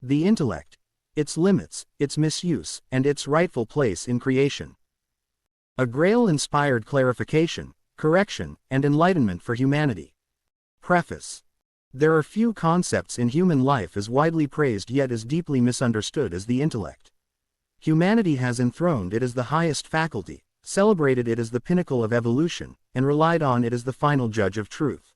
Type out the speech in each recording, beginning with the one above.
The intellect, its limits, its misuse, and its rightful place in creation. A Grail-inspired clarification, correction, and enlightenment for humanity. Preface. There are few concepts in human life as widely praised yet as deeply misunderstood as the intellect. Humanity has enthroned it as the highest faculty, celebrated it as the pinnacle of evolution, and relied on it as the final judge of truth.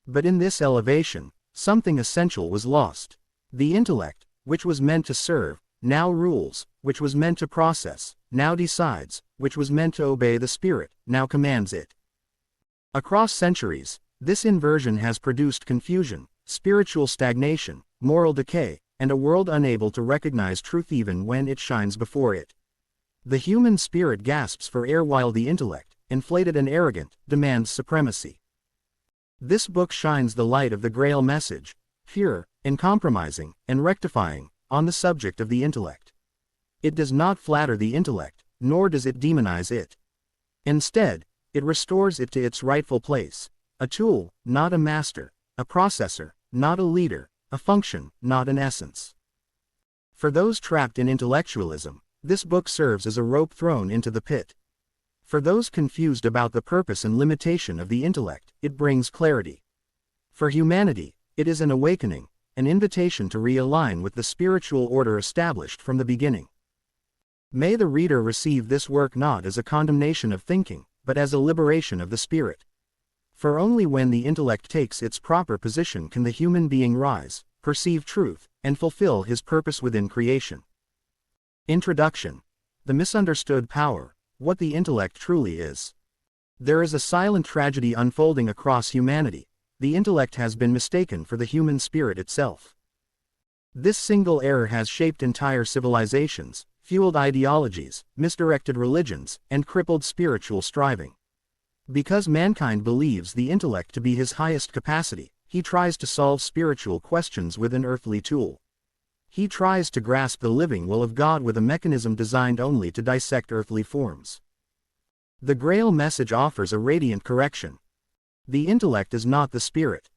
But in this elevation, something essential was lost. The intellect, which was meant to serve, now rules, which was meant to process, now decides, which was meant to obey the spirit, now commands it. Across centuries, this inversion has produced confusion, spiritual stagnation, moral decay, and a world unable to recognize truth even when it shines before it. The human spirit gasps for air while the intellect, inflated and arrogant, demands supremacy. This book shines the light of the Grail message, pure, uncompromising, and rectifying, on the subject of the intellect. It does not flatter the intellect, nor does it demonize it. Instead, it restores it to its rightful place, a tool, not a master, a processor, not a leader, a function, not an essence. For those trapped in intellectualism, this book serves as a rope thrown into the pit. For those confused about the purpose and limitation of the intellect, it brings clarity. For humanity, it is an awakening, an invitation to realign with the spiritual order established from the beginning. May the reader receive this work not as a condemnation of thinking, but as a liberation of the spirit. For only when the intellect takes its proper position can the human being rise, perceive truth, and fulfill his purpose within creation. Introduction. The misunderstood power, what the intellect truly is. There is a silent tragedy unfolding across humanity. The intellect has been mistaken for the human spirit itself. This single error has shaped entire civilizations, fueled ideologies, misdirected religions, and crippled spiritual striving. Because mankind believes the intellect to be his highest capacity, he tries to solve spiritual questions with an earthly tool. He tries to grasp the living will of God with a mechanism designed only to dissect earthly forms. The Grail message offers a radiant correction. The intellect is not the spirit.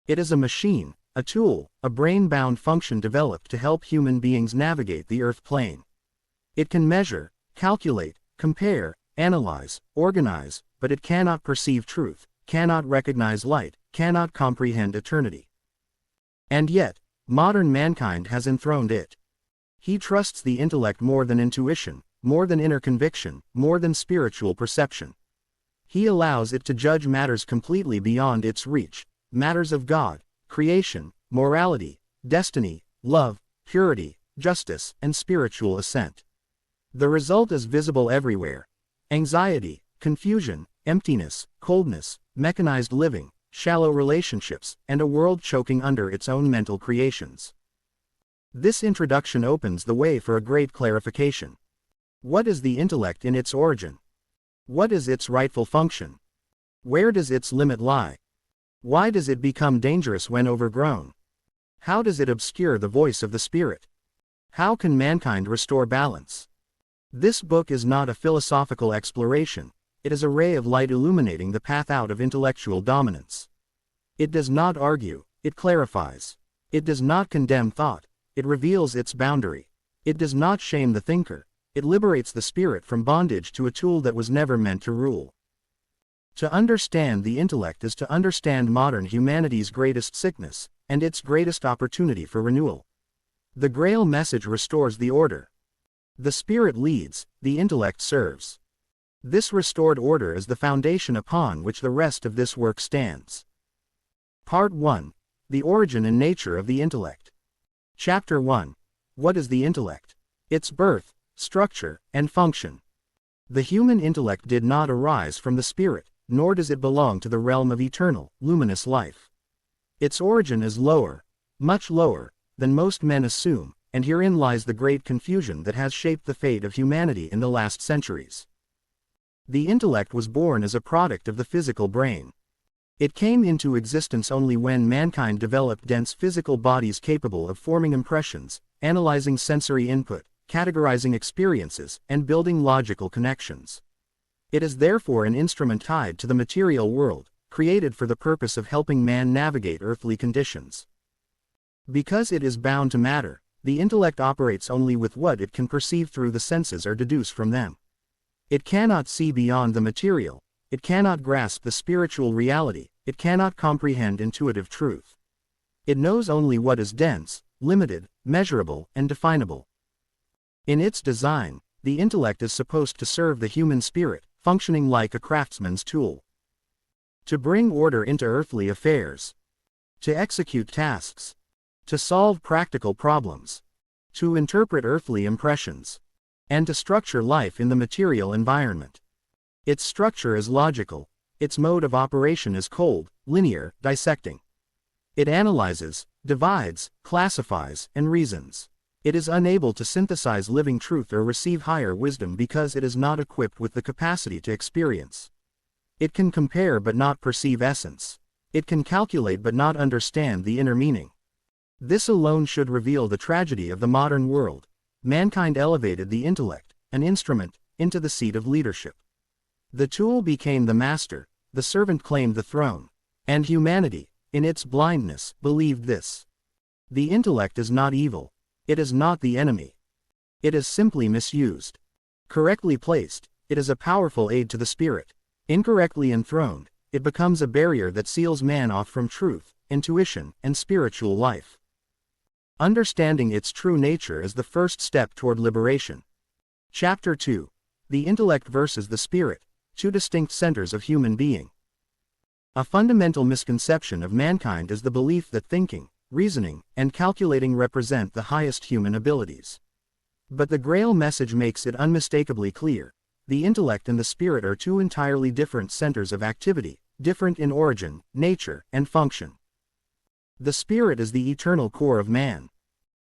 It is a machine, a tool, a brain-bound function developed to help human beings navigate the earth plane. It can measure, calculate, compare, analyze, organize, but it cannot perceive truth, cannot recognize light, cannot comprehend eternity. And yet, modern mankind has enthroned it. He trusts the intellect more than intuition, more than inner conviction, more than spiritual perception. He allows it to judge matters completely beyond its reach, matters of God, creation, morality, destiny, love, purity, justice, and spiritual ascent. The result is visible everywhere: anxiety, confusion, emptiness, coldness, mechanized living, shallow relationships, and a world choking under its own mental creations. This introduction opens the way for a great clarification. What is the intellect in its origin? What is its rightful function? Where does its limit lie? Why does it become dangerous when overgrown? How does it obscure the voice of the spirit? How can mankind restore balance? This book is not a philosophical exploration. It is a ray of light illuminating the path out of intellectual dominance. It does not argue, it clarifies. It does not condemn thought, it reveals its boundary. It does not shame the thinker, it liberates the spirit from bondage to a tool that was never meant to rule. To understand the intellect is to understand modern humanity's greatest sickness, and its greatest opportunity for renewal. The Grail message restores the order. The spirit leads, the intellect serves. This restored order is the foundation upon which the rest of this work stands. Part 1. The origin and nature of the intellect. Chapter 1. What is the intellect? Its birth, structure, and function. The human intellect did not arise from the spirit, nor does it belong to the realm of eternal, luminous life. Its origin is lower, much lower, than most men assume, and herein lies the great confusion that has shaped the fate of humanity in the last centuries. The intellect was born as a product of the physical brain. It came into existence only when mankind developed dense physical bodies capable of forming impressions, analyzing sensory input, categorizing experiences, and building logical connections. It is therefore an instrument tied to the material world, created for the purpose of helping man navigate earthly conditions. Because it is bound to matter, The intellect operates only with what it can perceive through the senses or deduce from them. It cannot see beyond the material, it cannot grasp the spiritual reality, it cannot comprehend intuitive truth. It knows only what is dense, limited, measurable, and definable. In its design, the intellect is supposed to serve the human spirit, functioning like a craftsman's tool. To bring order into earthly affairs. To execute tasks. To solve practical problems. To interpret earthly impressions. And to structure life in the material environment. Its structure is logical, its mode of operation is cold, linear, dissecting. It analyzes, divides, classifies, and reasons. It is unable to synthesize living truth or receive higher wisdom because it is not equipped with the capacity to experience. It can compare but not perceive essence. It can calculate but not understand the inner meaning. This alone should reveal the tragedy of the modern world. Mankind elevated the intellect, an instrument, into the seat of leadership. The tool became the master, the servant claimed the throne. And humanity, in its blindness, believed this. The intellect is not evil. It is not the enemy. It is simply misused. Correctly placed, it is a powerful aid to the spirit. Incorrectly enthroned, it becomes a barrier that seals man off from truth, intuition, and spiritual life. Understanding its true nature is the first step toward liberation. Chapter 2. The Intellect versus the Spirit, Two Distinct Centers of Human Being. A fundamental misconception of mankind is the belief that thinking, reasoning, and calculating represent the highest human abilities. But the Grail Message makes it unmistakably clear. The intellect and the spirit are two entirely different centers of activity, different in origin, nature, and function. The spirit is the eternal core of man.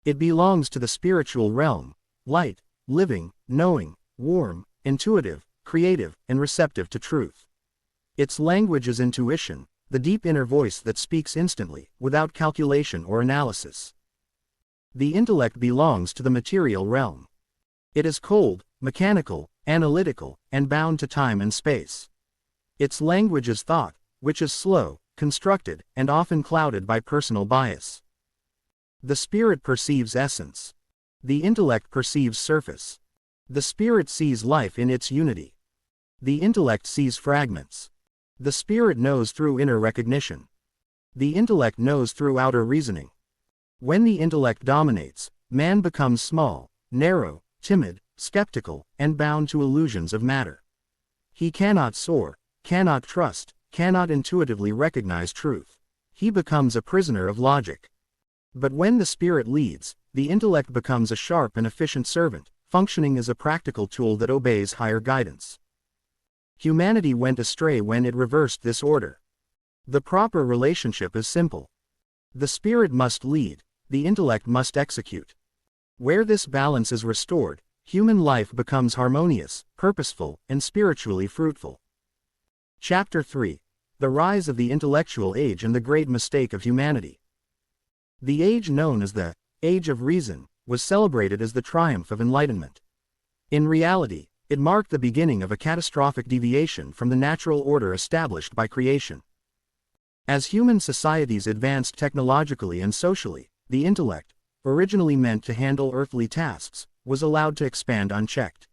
It belongs to the spiritual realm, light, living, knowing, warm, intuitive, creative, and receptive to truth. Its language is intuition, the deep inner voice that speaks instantly, without calculation or analysis. The intellect belongs to the material realm. It is cold, mechanical, analytical, and bound to time and space. Its language is thought, which is slow, constructed, and often clouded by personal bias. The spirit perceives essence. The intellect perceives surface. The spirit sees life in its unity. The intellect sees fragments. The spirit knows through inner recognition. The intellect knows through outer reasoning. When the intellect dominates, man becomes small, narrow, timid, skeptical, and bound to illusions of matter. He cannot soar, cannot trust, cannot intuitively recognize truth. He becomes a prisoner of logic. But when the spirit leads, the intellect becomes a sharp and efficient servant, functioning as a practical tool that obeys higher guidance. Humanity went astray when it reversed this order. The proper relationship is simple. The spirit must lead, the intellect must execute. Where this balance is restored, human life becomes harmonious, purposeful, and spiritually fruitful. Chapter 3. The Rise of the Intellectual Age and the Great Mistake of Humanity. The age known as the Age of Reason was celebrated as the triumph of enlightenment. In reality, it marked the beginning of a catastrophic deviation from the natural order established by creation. As human societies advanced technologically and socially, the intellect, originally meant to handle earthly tasks, was allowed to expand unchecked.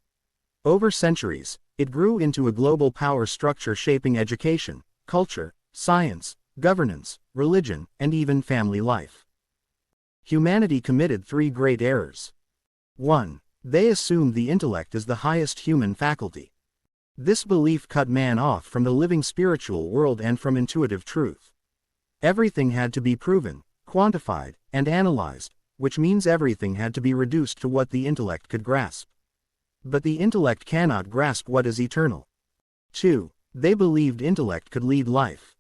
Over centuries, it grew into a global power structure shaping education, culture, science, governance, religion, and even family life. Humanity committed three great errors. 1. They assumed the intellect as the highest human faculty. This belief cut man off from the living spiritual world and from intuitive truth. Everything had to be proven, quantified, and analyzed, which means everything had to be reduced to what the intellect could grasp. But the intellect cannot grasp what is eternal. 2. They believed intellect could lead life.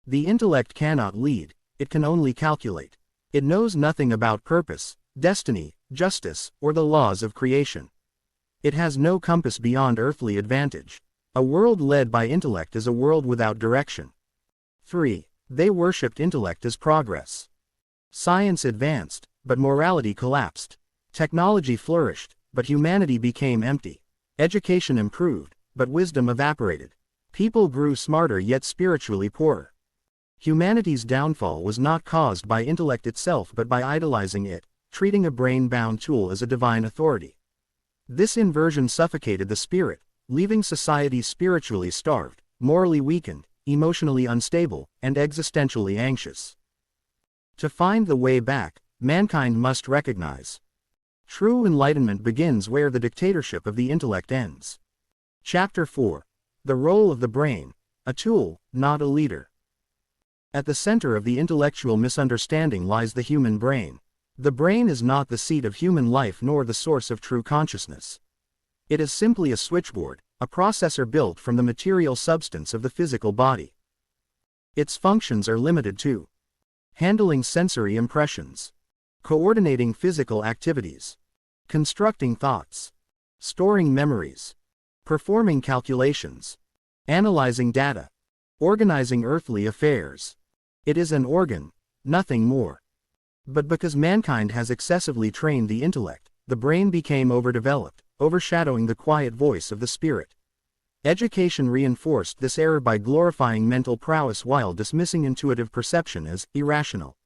The intellect cannot lead, it can only calculate. It knows nothing about purpose, destiny, justice, or the laws of creation. It has no compass beyond earthly advantage. A world led by intellect is a world without direction. 3. They worshipped intellect as progress. Science advanced, but morality collapsed. Technology flourished, but humanity became empty. Education improved, but wisdom evaporated. People grew smarter yet spiritually poorer. Humanity's downfall was not caused by intellect itself but by idolizing it, treating a brain-bound tool as a divine authority. This inversion suffocated the spirit, leaving society spiritually starved, morally weakened, emotionally unstable, and existentially anxious. To find the way back, mankind must recognize. True enlightenment begins where the dictatorship of the intellect ends. Chapter 4. The Role of the Brain, a Tool, Not a Leader. At the center of the intellectual misunderstanding lies the human brain. The brain is not the seat of human life nor the source of true consciousness. It is simply a switchboard, a processor built from the material substance of the physical body. Its functions are limited to handling sensory impressions, coordinating physical activities, constructing thoughts, storing memories, performing calculations, analyzing data, organizing earthly affairs. It is an organ, nothing more. But because mankind has excessively trained the intellect, the brain became overdeveloped, overshadowing the quiet voice of the spirit. Education reinforced this error by glorifying mental prowess while dismissing intuitive perception as irrational.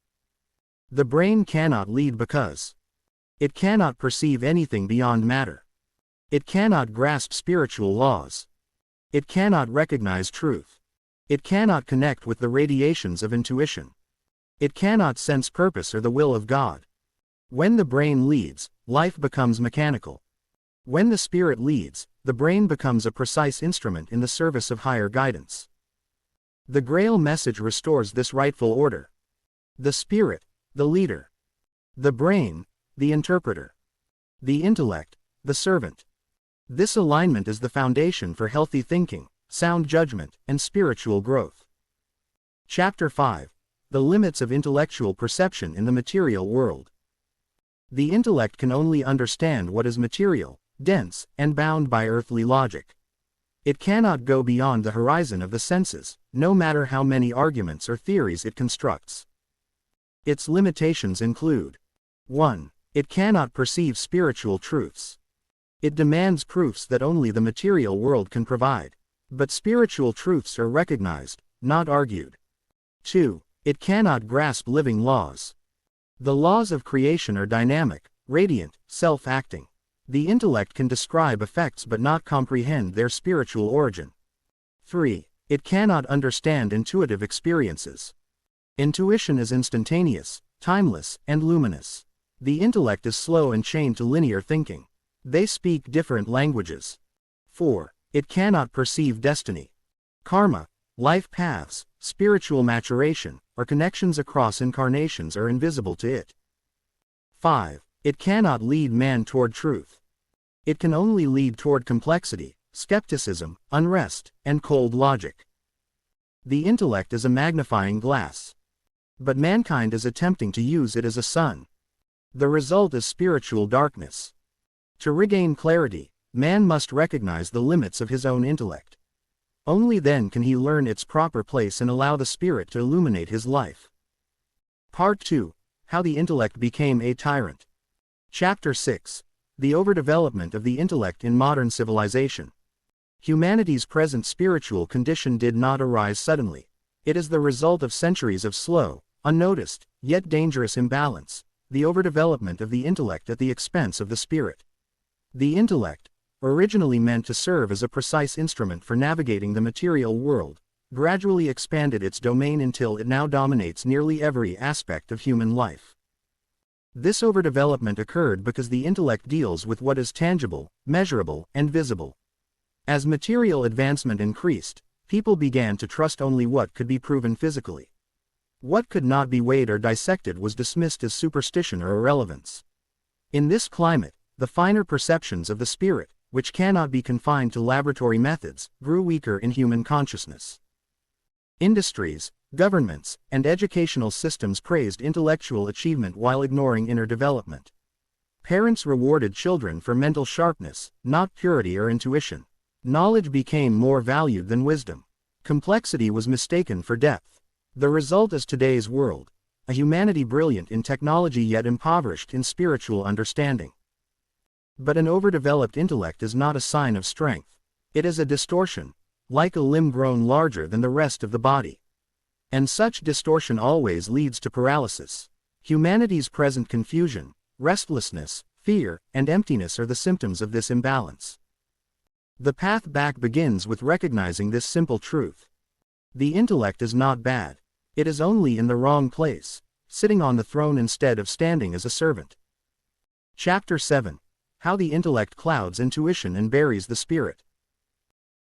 The brain cannot lead because it cannot perceive anything beyond matter. It cannot grasp spiritual laws. It cannot recognize truth. It cannot connect with the radiations of intuition. It cannot sense purpose or the will of God. When the brain leads, life becomes mechanical. When the spirit leads, the brain becomes a precise instrument in the service of higher guidance. The Grail Message restores this rightful order. The spirit, the leader. The brain, the interpreter. The intellect, the servant. This alignment is the foundation for healthy thinking, sound judgment, and spiritual growth. Chapter 5. The Limits of Intellectual Perception in the Material World. The intellect can only understand what is material, dense, and bound by earthly logic. It cannot go beyond the horizon of the senses, no matter how many arguments or theories it constructs. Its limitations include: 1. It cannot perceive spiritual truths. It demands proofs that only the material world can provide. But spiritual truths are recognized, not argued. 2. It cannot grasp living laws. The laws of creation are dynamic, radiant, self-acting. The intellect can describe effects but not comprehend their spiritual origin. 3. It cannot understand intuitive experiences. Intuition is instantaneous, timeless, and luminous. The intellect is slow and chained to linear thinking. They speak different languages. 4. It cannot perceive destiny. Karma, life paths, spiritual maturation, or connections across incarnations are invisible to it. 5. It cannot lead man toward truth. It can only lead toward complexity, skepticism, unrest, and cold logic. The intellect is a magnifying glass. But mankind is attempting to use it as a sun. The result is spiritual darkness. To regain clarity, man must recognize the limits of his own intellect. Only then can he learn its proper place and allow the spirit to illuminate his life. Part 2. How the Intellect Became a Tyrant. Chapter 6. The Overdevelopment of the Intellect in Modern Civilization. Humanity's present spiritual condition did not arise suddenly. It is the result of centuries of slow, unnoticed, yet dangerous imbalance, the overdevelopment of the intellect at the expense of the spirit. The intellect, originally meant to serve as a precise instrument for navigating the material world, gradually expanded its domain until it now dominates nearly every aspect of human life. This overdevelopment occurred because the intellect deals with what is tangible, measurable, and visible. As material advancement increased, people began to trust only what could be proven physically. What could not be weighed or dissected was dismissed as superstition or irrelevance. In this climate, the finer perceptions of the spirit, which cannot be confined to laboratory methods, grew weaker in human consciousness. Industries, governments, and educational systems praised intellectual achievement while ignoring inner development. Parents rewarded children for mental sharpness, not purity or intuition. Knowledge became more valued than wisdom. Complexity was mistaken for depth. The result is today's world, a humanity brilliant in technology yet impoverished in spiritual understanding. But an overdeveloped intellect is not a sign of strength. It is a distortion, like a limb grown larger than the rest of the body. And such distortion always leads to paralysis. Humanity's present confusion, restlessness, fear, and emptiness are the symptoms of this imbalance. The path back begins with recognizing this simple truth. The intellect is not bad. It is only in the wrong place, sitting on the throne instead of standing as a servant. Chapter 7. How the intellect clouds intuition and buries the spirit.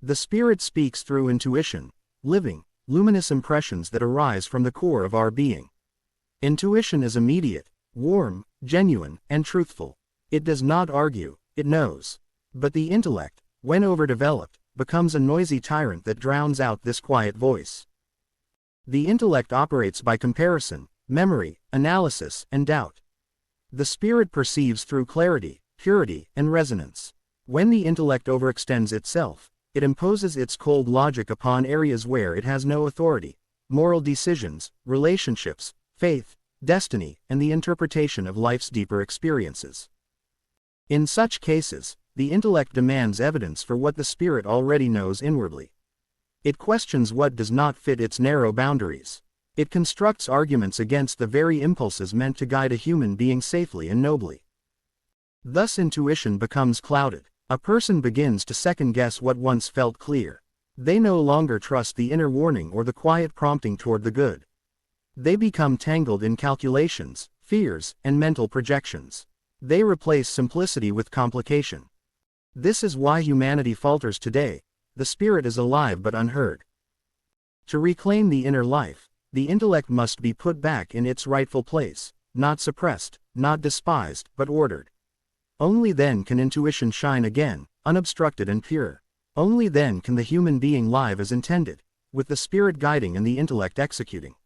The spirit speaks through intuition, living, luminous impressions that arise from the core of our being. Intuition is immediate, warm, genuine, and truthful. It does not argue, it knows. But the intellect, when overdeveloped, becomes a noisy tyrant that drowns out this quiet voice. The intellect operates by comparison, memory, analysis, and doubt. The spirit perceives through clarity, purity, and resonance. When the intellect overextends itself, it imposes its cold logic upon areas where it has no authority: moral decisions, relationships, faith, destiny, and the interpretation of life's deeper experiences. In such cases, the intellect demands evidence for what the spirit already knows inwardly. It questions what does not fit its narrow boundaries. It constructs arguments against the very impulses meant to guide a human being safely and nobly. Thus intuition becomes clouded. A person begins to second-guess what once felt clear. They no longer trust the inner warning or the quiet prompting toward the good. They become tangled in calculations, fears, and mental projections. They replace simplicity with complication. This is why humanity falters today. The spirit is alive but unheard. To reclaim the inner life, the intellect must be put back in its rightful place, not suppressed, not despised, but ordered. Only then can intuition shine again, unobstructed and pure. Only then can the human being live as intended, with the spirit guiding and the intellect executing.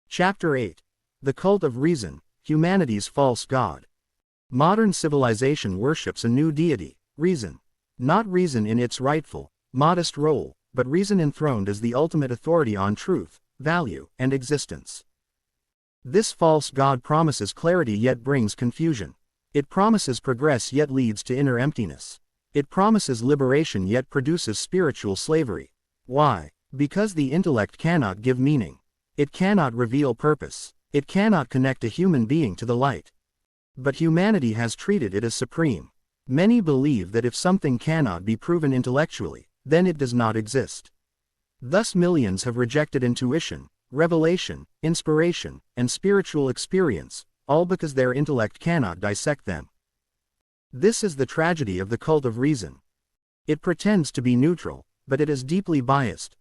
Chapter 8. The Cult of Reason, Humanity's False God. Modern civilization worships a new deity, reason. Not reason in its rightful, modest role, but reason enthroned as the ultimate authority on truth, value, and existence. This false god promises clarity yet brings confusion. It promises progress yet leads to inner emptiness. It promises liberation yet produces spiritual slavery. Why? Because the intellect cannot give meaning. It cannot reveal purpose. It cannot connect a human being to the light. But humanity has treated it as supreme. Many believe that if something cannot be proven intellectually, then it does not exist. Thus millions have rejected intuition, revelation, inspiration, and spiritual experience, all because their intellect cannot dissect them. This is the tragedy of the cult of reason. It pretends to be neutral, but it is deeply biased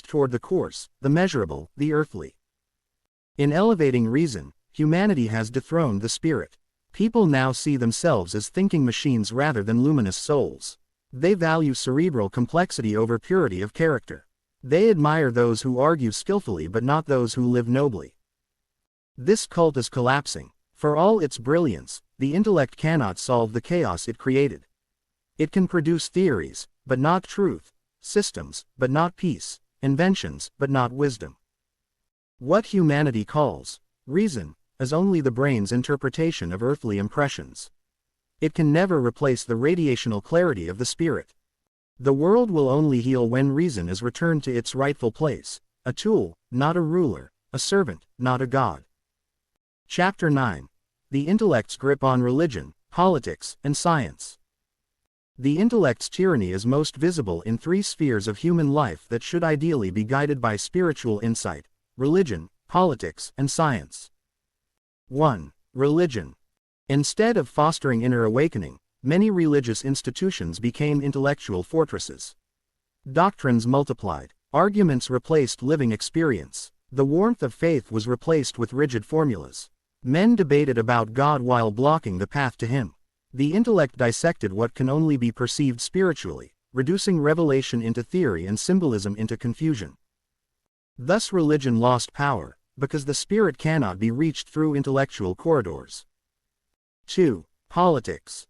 toward the coarse, the measurable, the earthly. In elevating reason, humanity has dethroned the spirit. People now see themselves as thinking machines rather than luminous souls. They value cerebral complexity over purity of character. They admire those who argue skillfully but not those who live nobly. This cult is collapsing. For all its brilliance, the intellect cannot solve the chaos it created. It can produce theories, but not truth, systems, but not peace, inventions, but not wisdom. What humanity calls reason is only the brain's interpretation of earthly impressions. It can never replace the radiational clarity of the spirit. The world will only heal when reason is returned to its rightful place, a tool, not a ruler, a servant, not a god. Chapter 9. The Intellect's Grip on Religion, Politics, and Science. The intellect's tyranny is most visible in three spheres of human life that should ideally be guided by spiritual insight: religion, politics, and science. 1. Religion. Instead of fostering inner awakening, many religious institutions became intellectual fortresses. Doctrines multiplied. Arguments replaced living experience. The warmth of faith was replaced with rigid formulas. Men debated about God while blocking the path to Him. The intellect dissected what can only be perceived spiritually, reducing revelation into theory and symbolism into confusion. Thus religion lost power, because the spirit cannot be reached through intellectual corridors. 2. Politics.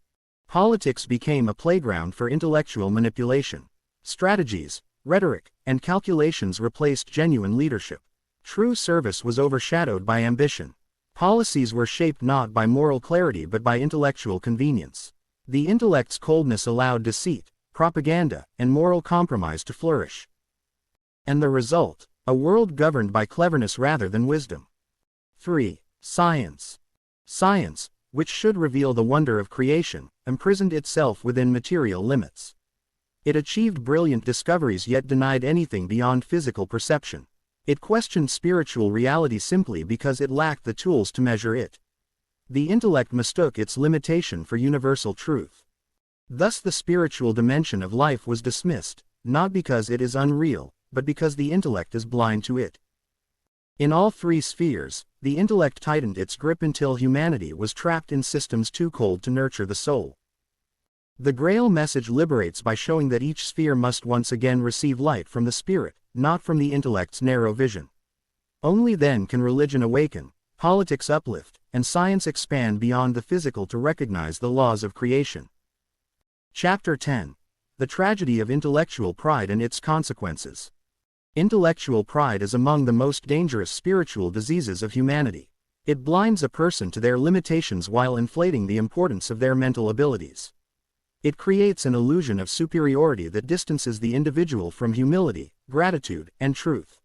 Politics became a playground for intellectual manipulation. Strategies, rhetoric, and calculations replaced genuine leadership. True service was overshadowed by ambition. Policies were shaped not by moral clarity but by intellectual convenience. The intellect's coldness allowed deceit, propaganda, and moral compromise to flourish. And the result? A world governed by cleverness rather than wisdom. 3. Science. Science, which should reveal the wonder of creation, imprisoned itself within material limits. It achieved brilliant discoveries yet denied anything beyond physical perception. It questioned spiritual reality simply because it lacked the tools to measure it. The intellect mistook its limitation for universal truth. Thus the spiritual dimension of life was dismissed, not because it is unreal, but because the intellect is blind to it. In all three spheres, the intellect tightened its grip until humanity was trapped in systems too cold to nurture the soul. The Grail Message liberates by showing that each sphere must once again receive light from the spirit, not from the intellect's narrow vision. Only then can religion awaken, politics uplift, and science expand beyond the physical to recognize the laws of creation. Chapter 10. The Tragedy of Intellectual Pride and Its Consequences. Intellectual pride is among the most dangerous spiritual diseases of humanity. It blinds a person to their limitations while inflating the importance of their mental abilities. It creates an illusion of superiority that distances the individual from humility, gratitude, and truth.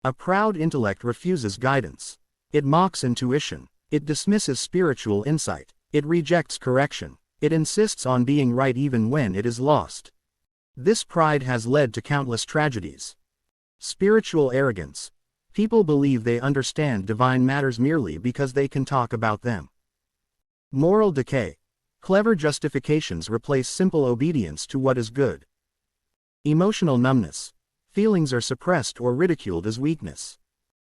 A proud intellect refuses guidance. It mocks intuition. It dismisses spiritual insight. It rejects correction. It insists on being right even when it is lost. This pride has led to countless tragedies. Spiritual arrogance. People believe they understand divine matters merely because they can talk about them. Moral decay. Clever justifications replace simple obedience to what is good. Emotional numbness. Feelings are suppressed or ridiculed as weakness.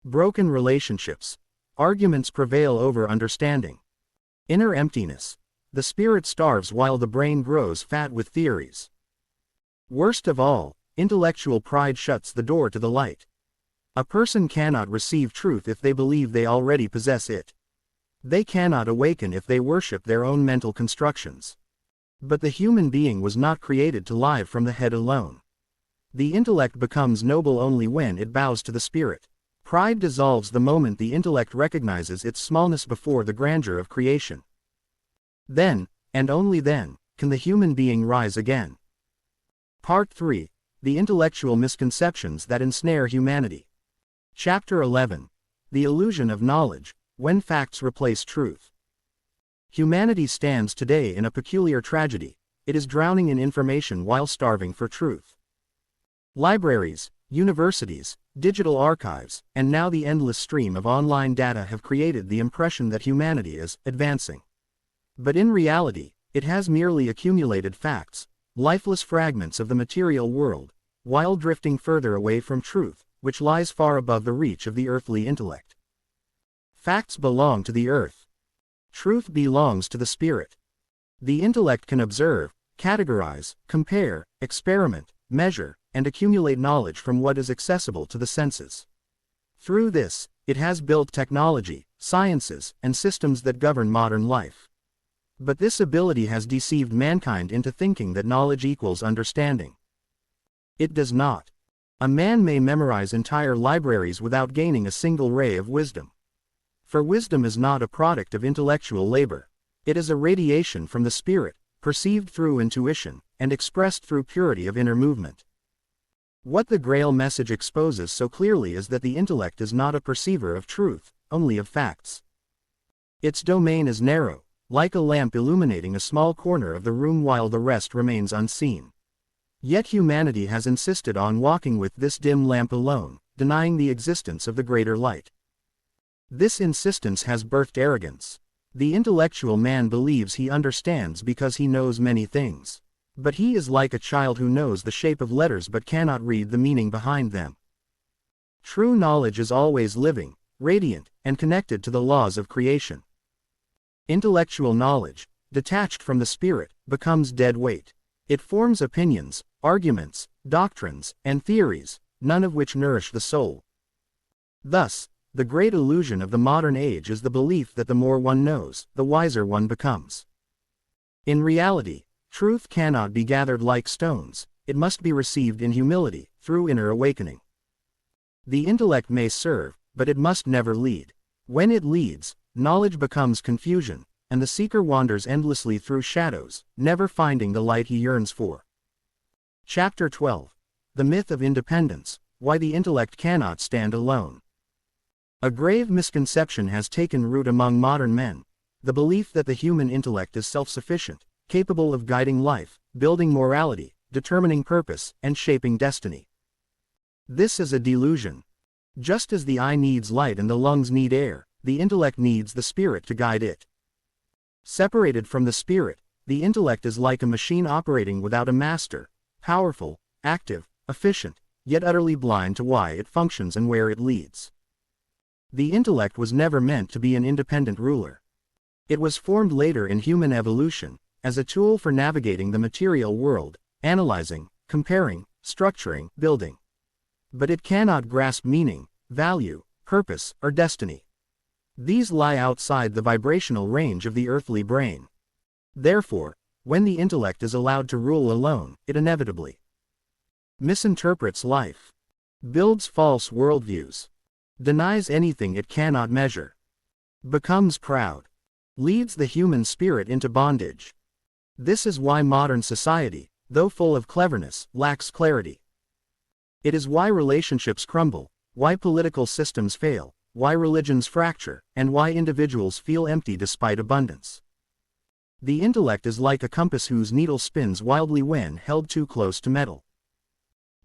Broken relationships. Arguments prevail over understanding. Inner emptiness. The spirit starves while the brain grows fat with theories. Worst of all, intellectual pride shuts the door to the light. A person cannot receive truth if they believe they already possess it. They cannot awaken if they worship their own mental constructions. But the human being was not created to live from the head alone. The intellect becomes noble only when it bows to the spirit. Pride dissolves the moment the intellect recognizes its smallness before the grandeur of creation. Then, and only then, can the human being rise again. Part 3. The Intellectual Misconceptions that Ensnare Humanity. Chapter 11. The Illusion of Knowledge, When Facts Replace Truth. Humanity stands today in a peculiar tragedy. It is drowning in information while starving for truth. Libraries, universities, digital archives, and now the endless stream of online data have created the impression that humanity is advancing. But in reality, it has merely accumulated facts, lifeless fragments of the material world, while drifting further away from truth, which lies far above the reach of the earthly intellect. Facts belong to the earth. Truth belongs to the spirit. The intellect can observe, categorize, compare, experiment, measure, and accumulate knowledge from what is accessible to the senses. Through this, it has built technology, sciences, and systems that govern modern life. But this ability has deceived mankind into thinking that knowledge equals understanding. It does not. A man may memorize entire libraries without gaining a single ray of wisdom. For wisdom is not a product of intellectual labor. It is a radiation from the spirit, perceived through intuition, and expressed through purity of inner movement. What the Grail Message exposes so clearly is that the intellect is not a perceiver of truth, only of facts. Its domain is narrow, like a lamp illuminating a small corner of the room while the rest remains unseen. Yet humanity has insisted on walking with this dim lamp alone, denying the existence of the greater light. This insistence has birthed arrogance. The intellectual man believes he understands because he knows many things. But he is like a child who knows the shape of letters but cannot read the meaning behind them. True knowledge is always living, radiant, and connected to the laws of creation. Intellectual knowledge, detached from the spirit, becomes dead weight. It forms opinions, arguments, doctrines, and theories, none of which nourish the soul. Thus, the great illusion of the modern age is the belief that the more one knows, the wiser one becomes. In reality, truth cannot be gathered like stones, it must be received in humility, through inner awakening. The intellect may serve, but it must never lead. When it leads, knowledge becomes confusion, and the seeker wanders endlessly through shadows, never finding the light he yearns for. Chapter 12. The Myth of Independence, Why the Intellect Cannot Stand Alone. A grave misconception has taken root among modern men. the belief that the human intellect is self-sufficient, capable of guiding life, building morality, determining purpose, and shaping destiny. This is a delusion. Just as the eye needs light and the lungs need air, the intellect needs the spirit to guide it. Separated from the spirit, the intellect is like a machine operating without a master, powerful, active, efficient, yet utterly blind to why it functions and where it leads. The intellect was never meant to be an independent ruler. It was formed later in human evolution, as a tool for navigating the material world, analyzing, comparing, structuring, building. But it cannot grasp meaning, value, purpose, or destiny. These lie outside the vibrational range of the earthly brain. Therefore, when the intellect is allowed to rule alone, it inevitably misinterprets life, builds false worldviews, denies anything it cannot measure, becomes proud, leads the human spirit into bondage. This is why modern society, though full of cleverness, lacks clarity. It is why relationships crumble, why political systems fail, why religions fracture, and why individuals feel empty despite abundance. The intellect is like a compass whose needle spins wildly when held too close to metal.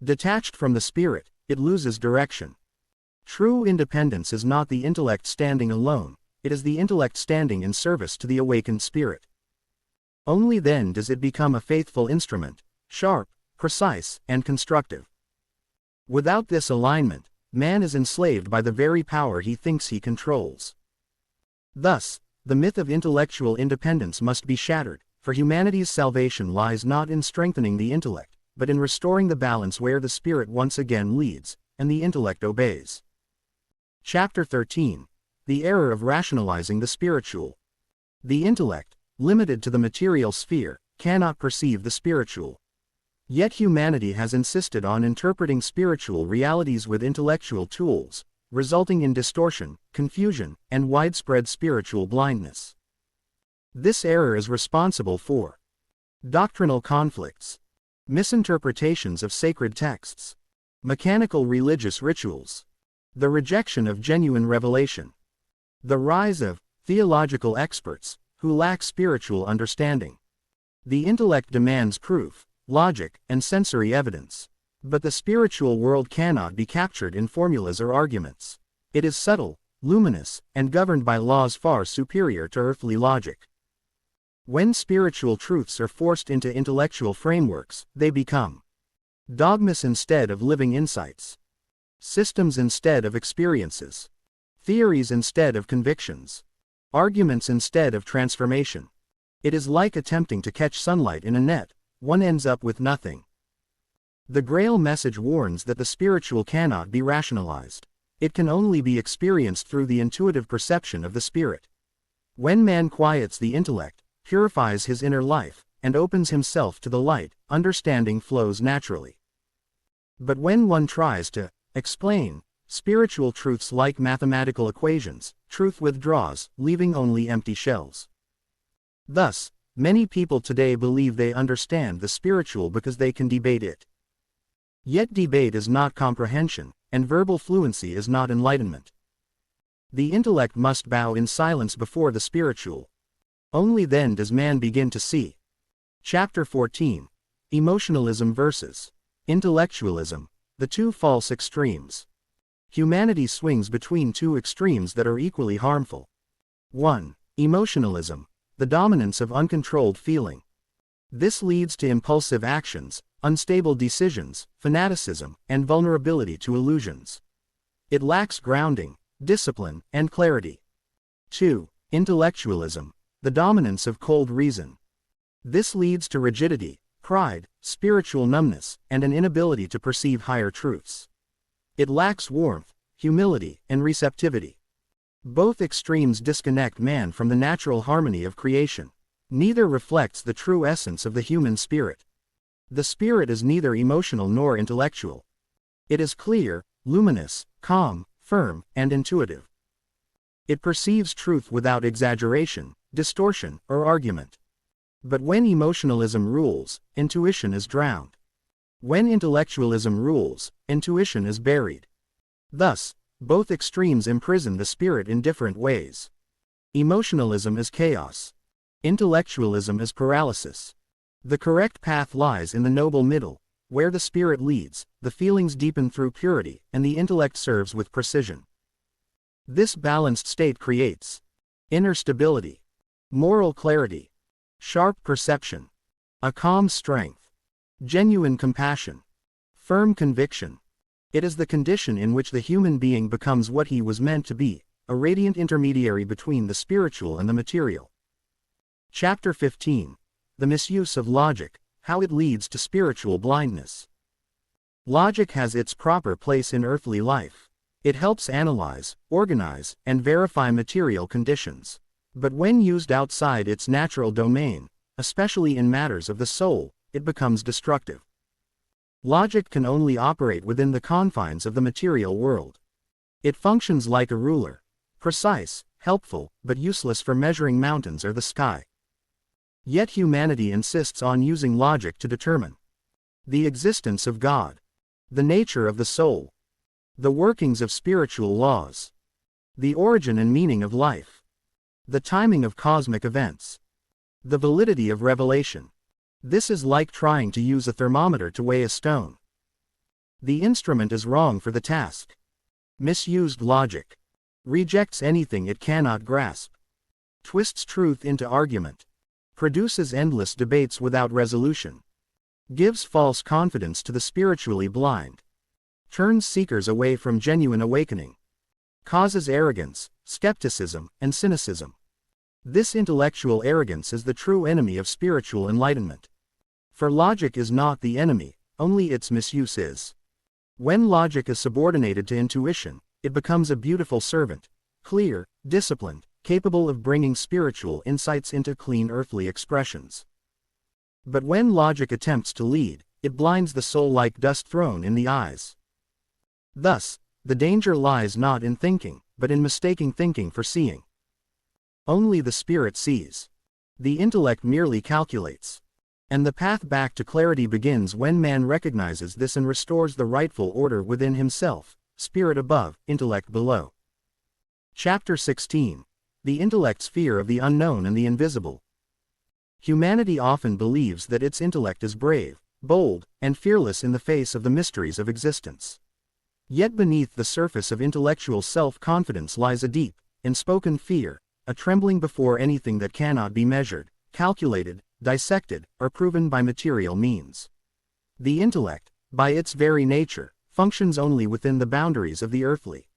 Detached from the spirit, it loses direction. True independence is not the intellect standing alone, it is the intellect standing in service to the awakened spirit. Only then does it become a faithful instrument, sharp, precise, and constructive. Without this alignment, man is enslaved by the very power he thinks he controls. Thus, the myth of intellectual independence must be shattered, for humanity's salvation lies not in strengthening the intellect, but in restoring the balance where the spirit once again leads, and the intellect obeys. Chapter 13. The Error of Rationalizing the Spiritual. The intellect, limited to the material sphere, cannot perceive the spiritual. Yet humanity has insisted on interpreting spiritual realities with intellectual tools, resulting in distortion, confusion, and widespread spiritual blindness. This error is responsible for doctrinal conflicts, misinterpretations of sacred texts, mechanical religious rituals, the rejection of genuine revelation, the rise of theological experts who lack spiritual understanding. The intellect demands proof, logic, and sensory evidence. But the spiritual world cannot be captured in formulas or arguments. It is subtle, luminous, and governed by laws far superior to earthly logic. When spiritual truths are forced into intellectual frameworks, they become dogmas instead of living insights, systems instead of experiences, theories instead of convictions, arguments instead of transformation. It is like attempting to catch sunlight in a net, one ends up with nothing. The Grail Message warns that the spiritual cannot be rationalized. It can only be experienced through the intuitive perception of the spirit. When man quiets the intellect, purifies his inner life, and opens himself to the light, understanding flows naturally. But when one tries to explain spiritual truths like mathematical equations, truth withdraws, leaving only empty shells. Thus, many people today believe they understand the spiritual because they can debate it. Yet debate is not comprehension, and verbal fluency is not enlightenment. The intellect must bow in silence before the spiritual. Only then does man begin to see. Chapter 14. Emotionalism versus intellectualism, the two false extremes. Humanity swings between two extremes that are equally harmful. 1. Emotionalism, the dominance of uncontrolled feeling. This leads to impulsive actions, unstable decisions, fanaticism, and vulnerability to illusions. It lacks grounding, discipline, and clarity. 2. Intellectualism, the dominance of cold reason. This leads to rigidity, pride, spiritual numbness, and an inability to perceive higher truths. It lacks warmth, humility, and receptivity. Both extremes disconnect man from the natural harmony of creation. Neither reflects the true essence of the human spirit. The spirit is neither emotional nor intellectual. It is clear, luminous, calm, firm, and intuitive. It perceives truth without exaggeration, distortion, or argument. But when emotionalism rules, intuition is drowned. When intellectualism rules, intuition is buried. Thus, both extremes imprison the spirit in different ways. Emotionalism is chaos. Intellectualism is paralysis. The correct path lies in the noble middle, where the spirit leads, the feelings deepen through purity, and the intellect serves with precision. This balanced state creates inner stability, moral clarity, sharp perception, a calm strength, genuine compassion, firm conviction. It is the condition in which the human being becomes what he was meant to be, a radiant intermediary between the spiritual and the material. Chapter 15. The misuse of logic, how it leads to spiritual blindness. Logic has its proper place in earthly life. It helps analyze, organize, and verify material conditions. But when used outside its natural domain, especially in matters of the soul, it becomes destructive. Logic can only operate within the confines of the material world. It functions like a ruler, precise, helpful, but useless for measuring mountains or the sky. Yet humanity insists on using logic to determine the existence of God, the nature of the soul, the workings of spiritual laws, the origin and meaning of life, the timing of cosmic events, the validity of revelation. This is like trying to use a thermometer to weigh a stone. The instrument is wrong for the task. Misused logic rejects anything it cannot grasp, twists truth into argument, produces endless debates without resolution, gives false confidence to the spiritually blind, turns seekers away from genuine awakening, causes arrogance, skepticism, and cynicism. This intellectual arrogance is the true enemy of spiritual enlightenment. For logic is not the enemy, only its misuse is. When logic is subordinated to intuition, it becomes a beautiful servant, clear, disciplined, capable of bringing spiritual insights into clean earthly expressions. But when logic attempts to lead, it blinds the soul like dust thrown in the eyes. Thus, the danger lies not in thinking, but in mistaking thinking for seeing. Only the spirit sees. The intellect merely calculates. And the path back to clarity begins when man recognizes this and restores the rightful order within himself, spirit above, intellect below. Chapter 16. The intellect's fear of the unknown and the invisible. Humanity often believes that its intellect is brave, bold, and fearless in the face of the mysteries of existence. Yet beneath the surface of intellectual self-confidence lies a deep, unspoken fear, a trembling before anything that cannot be measured, calculated, dissected, or proven by material means. The intellect, by its very nature, functions only within the boundaries of the earthly.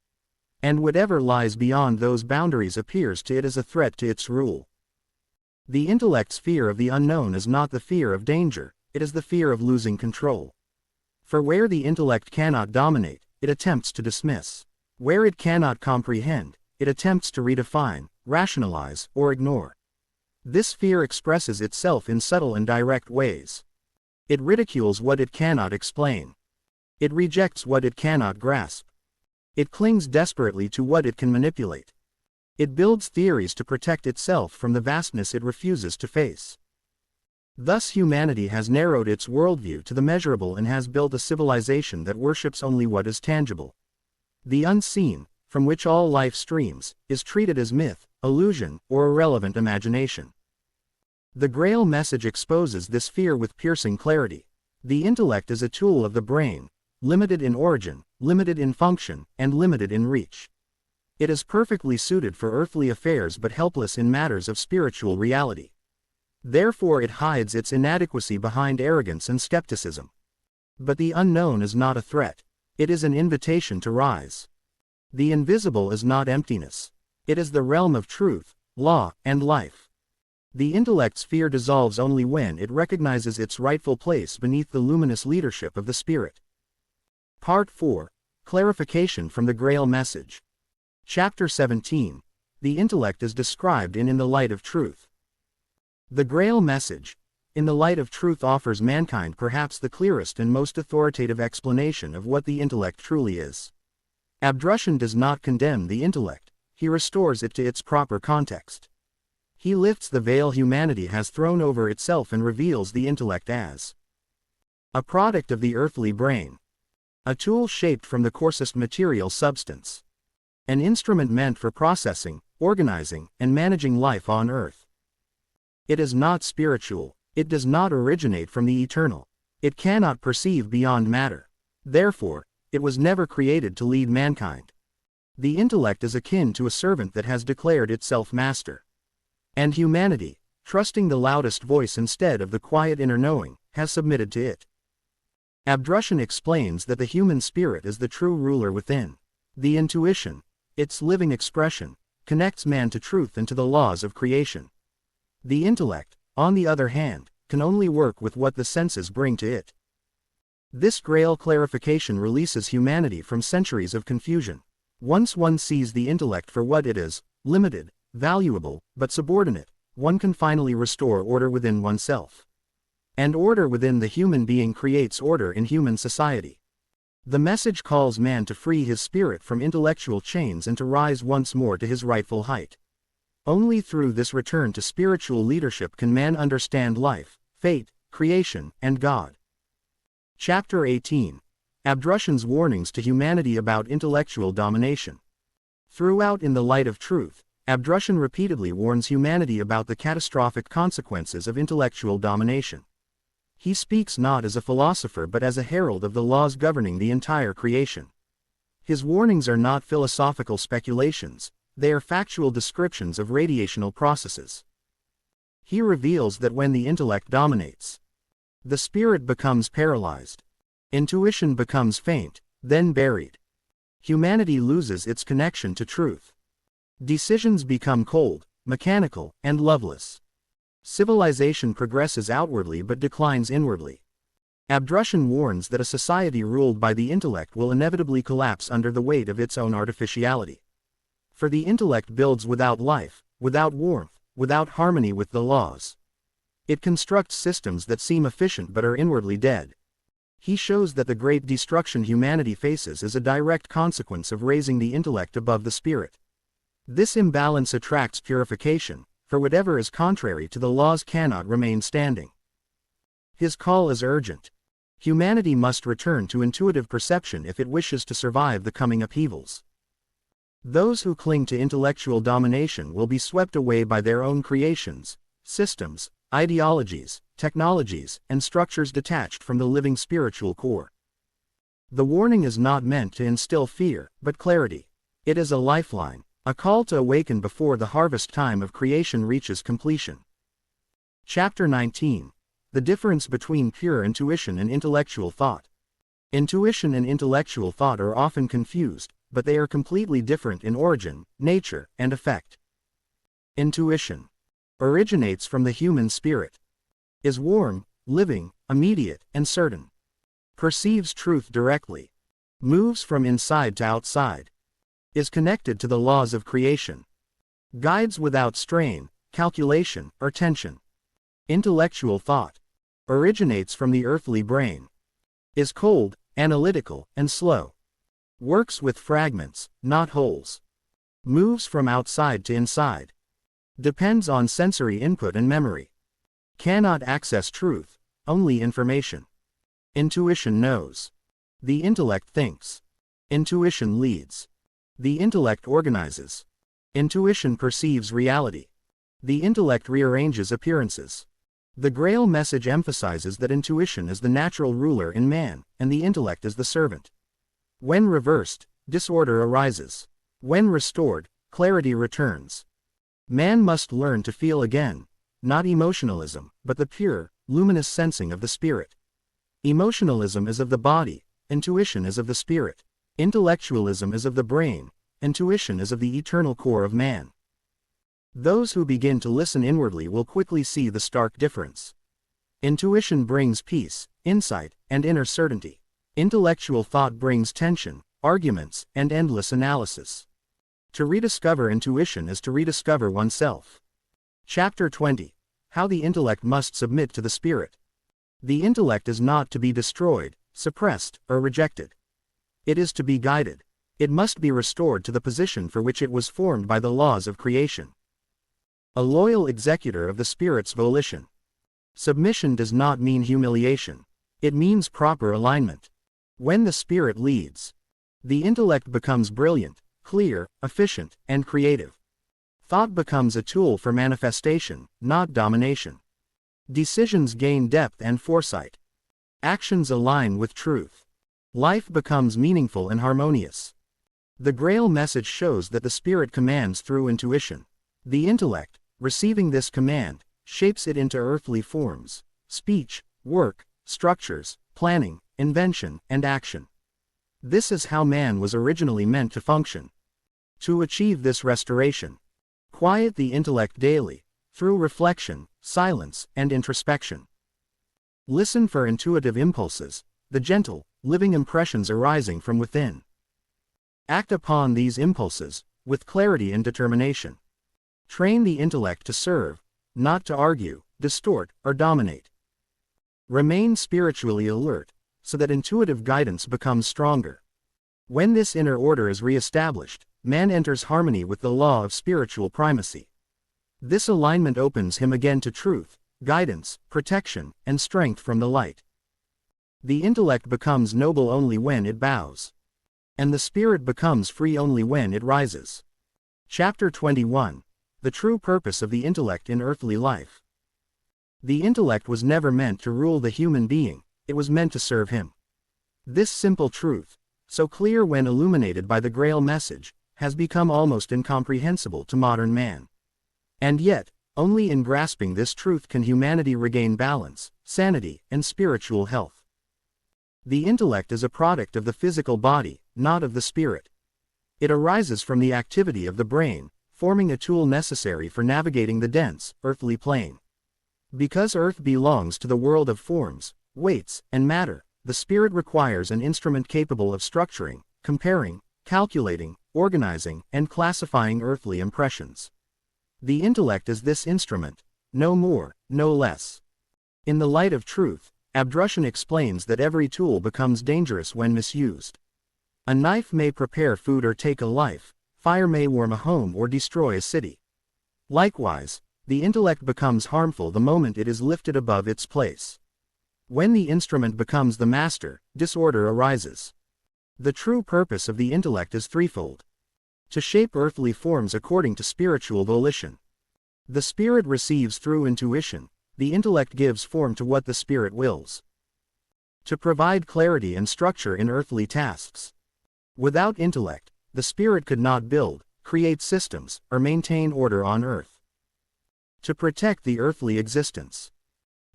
And whatever lies beyond those boundaries appears to it as a threat to its rule. The intellect's fear of the unknown is not the fear of danger, it is the fear of losing control. For where the intellect cannot dominate, it attempts to dismiss. Where it cannot comprehend, it attempts to redefine, rationalize, or ignore. This fear expresses itself in subtle and direct ways. It ridicules what it cannot explain. It rejects what it cannot grasp. It clings desperately to what it can manipulate. It builds theories to protect itself from the vastness it refuses to face. Thus humanity has narrowed its worldview to the measurable and has built a civilization that worships only what is tangible. The unseen, from which all life streams, is treated as myth, illusion, or irrelevant imagination. The Grail Message exposes this fear with piercing clarity. The intellect is a tool of the brain, limited in origin, limited in function, and limited in reach. It is perfectly suited for earthly affairs but helpless in matters of spiritual reality. Therefore it hides its inadequacy behind arrogance and skepticism. But the unknown is not a threat. It is an invitation to rise. The invisible is not emptiness. It is the realm of truth, law, and life. The intellect's fear dissolves only when it recognizes its rightful place beneath the luminous leadership of the spirit. Part 4. Clarification from the Grail Message. Chapter 17. The intellect is described in the light of truth. The Grail Message, in the light of truth, offers mankind perhaps the clearest and most authoritative explanation of what the intellect truly is. Abdrushan does not condemn the intellect, he restores it to its proper context. He lifts the veil humanity has thrown over itself and reveals the intellect as a product of the earthly brain, a tool shaped from the coarsest material substance, an instrument meant for processing, organizing, and managing life on earth. It is not spiritual. It does not originate from the eternal. It cannot perceive beyond matter. Therefore, it was never created to lead mankind. The intellect is akin to a servant that has declared itself master. And humanity, trusting the loudest voice instead of the quiet inner knowing, has submitted to it. Abdrushan explains that the human spirit is the true ruler within. The intuition, its living expression, connects man to truth and to the laws of creation. The intellect, on the other hand, can only work with what the senses bring to it. This Grail clarification releases humanity from centuries of confusion. Once one sees the intellect for what it is, limited, valuable, but subordinate, one can finally restore order within oneself. And order within the human being creates order in human society. The message calls man to free his spirit from intellectual chains and to rise once more to his rightful height. Only through this return to spiritual leadership can man understand life, fate, creation, and God. Chapter 18. Abdrushan's warnings to humanity about intellectual domination. Throughout In the Light of Truth, Abdrushan repeatedly warns humanity about the catastrophic consequences of intellectual domination. He speaks not as a philosopher but as a herald of the laws governing the entire creation. His warnings are not philosophical speculations, they are factual descriptions of radiational processes. He reveals that when the intellect dominates, the spirit becomes paralyzed. Intuition becomes faint, then buried. Humanity loses its connection to truth. Decisions become cold, mechanical, and loveless. Civilization progresses outwardly but declines inwardly. Abdrushan warns that a society ruled by the intellect will inevitably collapse under the weight of its own artificiality. For the intellect builds without life, without warmth, without harmony with the laws. It constructs systems that seem efficient but are inwardly dead. He shows that the great destruction humanity faces is a direct consequence of raising the intellect above the spirit. This imbalance attracts purification, for whatever is contrary to the laws cannot remain standing. His call is urgent. Humanity must return to intuitive perception if it wishes to survive the coming upheavals. Those who cling to intellectual domination will be swept away by their own creations, systems, ideologies, technologies, and structures detached from the living spiritual core. The warning is not meant to instill fear, but clarity. It is a lifeline, a call to awaken before the harvest time of creation reaches completion. Chapter 19. The difference between pure intuition and intellectual thought. Intuition and intellectual thought are often confused, but they are completely different in origin, nature, and effect. Intuition originates from the human spirit, is warm, living, immediate, and certain, perceives truth directly, moves from inside to outside, is connected to the laws of creation, guides without strain, calculation, or tension. Intellectual thought originates from the earthly brain, is cold, analytical, and slow, works with fragments, not wholes, moves from outside to inside, depends on sensory input and memory, cannot access truth, only information. Intuition knows. The intellect thinks. Intuition leads. The intellect organizes. Intuition perceives reality. The intellect rearranges appearances. The Grail Message emphasizes that intuition is the natural ruler in man, and the intellect is the servant. When reversed, disorder arises. When restored, clarity returns. Man must learn to feel again, not emotionalism, but the pure, luminous sensing of the spirit. Emotionalism is of the body, intuition is of the spirit. Intellectualism is of the brain, intuition is of the eternal core of man. Those who begin to listen inwardly will quickly see the stark difference. Intuition brings peace, insight, and inner certainty. Intellectual thought brings tension, arguments, and endless analysis. To rediscover intuition is to rediscover oneself. Chapter 20. How the intellect must submit to the spirit. The intellect is not to be destroyed, suppressed, or rejected. It is to be guided. It must be restored to the position for which it was formed by the laws of creation. A loyal executor of the spirit's volition. Submission does not mean humiliation. It means proper alignment. When the spirit leads, the intellect becomes brilliant, clear, efficient, and creative. Thought becomes a tool for manifestation, not domination. Decisions gain depth and foresight. Actions align with truth. Life becomes meaningful and harmonious. The Grail message shows that the spirit commands through intuition. The intellect, receiving this command, shapes it into earthly forms: speech, work, structures, planning, invention, and action. This is how man was originally meant to function. To achieve this restoration, quiet the intellect daily, through reflection, silence, and introspection. Listen for intuitive impulses, the gentle, living impressions arising from within. Act upon these impulses, with clarity and determination. Train the intellect to serve, not to argue, distort, or dominate. Remain spiritually alert, so that intuitive guidance becomes stronger. When this inner order is re-established, man enters harmony with the law of spiritual primacy. This alignment opens him again to truth, guidance, protection, and strength from the light. The intellect becomes noble only when it bows. And the spirit becomes free only when it rises. Chapter 21. The True Purpose of the Intellect in Earthly Life. The intellect was never meant to rule the human being, it was meant to serve him. This simple truth, so clear when illuminated by the Grail message, has become almost incomprehensible to modern man. And yet, only in grasping this truth can humanity regain balance, sanity, and spiritual health. The intellect is a product of the physical body, not of the spirit. It arises from the activity of the brain, forming a tool necessary for navigating the dense, earthly plane. Because Earth belongs to the world of forms, weights, and matter, the spirit requires an instrument capable of structuring, comparing, calculating, organizing, and classifying earthly impressions. The intellect is this instrument, no more, no less. In the light of truth, Abdrushan explains that every tool becomes dangerous when misused. A knife may prepare food or take a life, fire may warm a home or destroy a city. Likewise, the intellect becomes harmful the moment it is lifted above its place. When the instrument becomes the master, disorder arises. The true purpose of the intellect is threefold: to shape earthly forms according to spiritual volition. The spirit receives through intuition, the intellect gives form to what the spirit wills. To provide clarity and structure in earthly tasks. Without intellect, the spirit could not build, create systems, or maintain order on earth. To protect the earthly existence.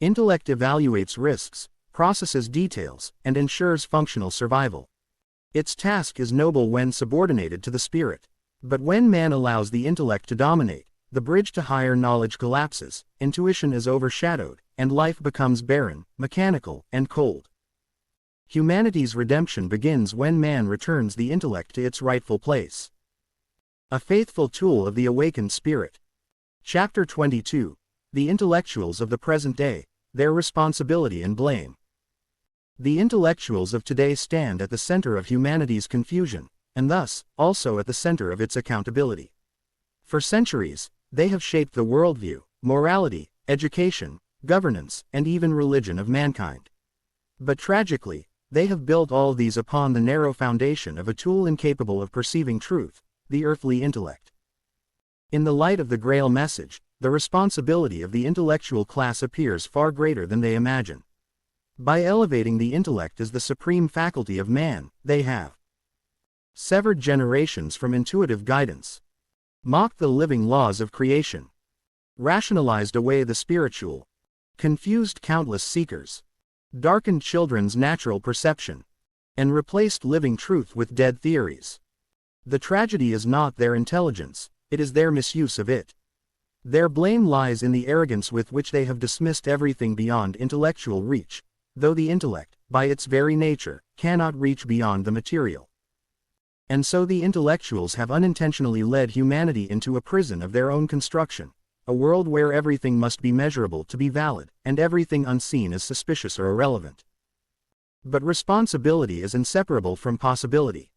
Intellect evaluates risks, processes details, and ensures functional survival. Its task is noble when subordinated to the spirit. But when man allows the intellect to dominate, the bridge to higher knowledge collapses, intuition is overshadowed, and life becomes barren, mechanical, and cold. Humanity's redemption begins when man returns the intellect to its rightful place. A faithful tool of the awakened spirit. Chapter 22. The Intellectuals of the Present Day, Their Responsibility and Blame. The intellectuals of today stand at the center of humanity's confusion, and thus, also at the center of its accountability. For centuries, they have shaped the worldview, morality, education, governance, and even religion of mankind. But tragically, they have built all these upon the narrow foundation of a tool incapable of perceiving truth, the earthly intellect. In the light of the Grail message, the responsibility of the intellectual class appears far greater than they imagine. By elevating the intellect as the supreme faculty of man, they have severed generations from intuitive guidance, mocked the living laws of creation, rationalized away the spiritual, confused countless seekers, darkened children's natural perception, and replaced living truth with dead theories. The tragedy is not their intelligence, it is their misuse of it. Their blame lies in the arrogance with which they have dismissed everything beyond intellectual reach, though the intellect, by its very nature, cannot reach beyond the material. And so the intellectuals have unintentionally led humanity into a prison of their own construction, a world where everything must be measurable to be valid, and everything unseen is suspicious or irrelevant. But responsibility is inseparable from possibility.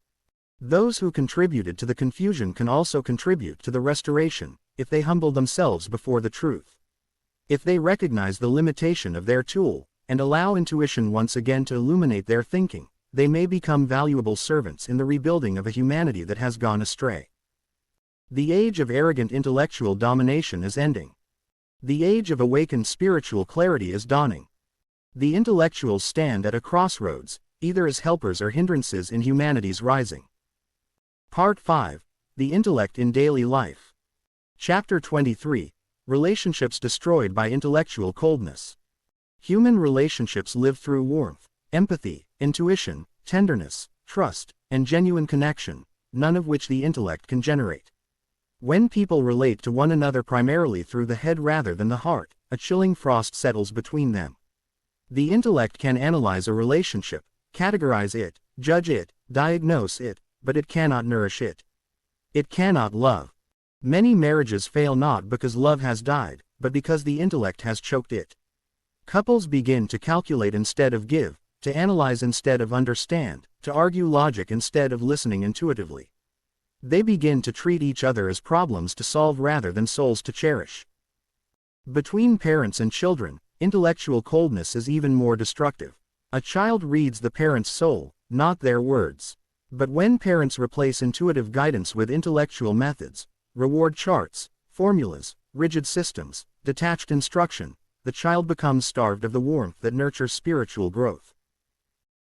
Those who contributed to the confusion can also contribute to the restoration, if they humble themselves before the truth. If they recognize the limitation of their tool, and allow intuition once again to illuminate their thinking, they may become valuable servants in the rebuilding of a humanity that has gone astray. The age of arrogant intellectual domination is ending. The age of awakened spiritual clarity is dawning. The intellectuals stand at a crossroads, either as helpers or hindrances in humanity's rising. Part 5. The Intellect in Daily Life. Chapter 23. Relationships destroyed by intellectual coldness. Human relationships live through warmth, empathy, intuition, tenderness, trust, and genuine connection, none of which the intellect can generate. When people relate to one another primarily through the head rather than the heart, a chilling frost settles between them. The intellect can analyze a relationship, categorize it, judge it, diagnose it, but it cannot nourish it. It cannot love. Many marriages fail not because love has died, but because the intellect has choked it. Couples begin to calculate instead of give, to analyze instead of understand, to argue logic instead of listening intuitively. They begin to treat each other as problems to solve rather than souls to cherish. Between parents and children, intellectual coldness is even more destructive. A child reads the parent's soul, not their words. But when parents replace intuitive guidance with intellectual methods, reward charts, formulas, rigid systems, detached instruction, the child becomes starved of the warmth that nurtures spiritual growth.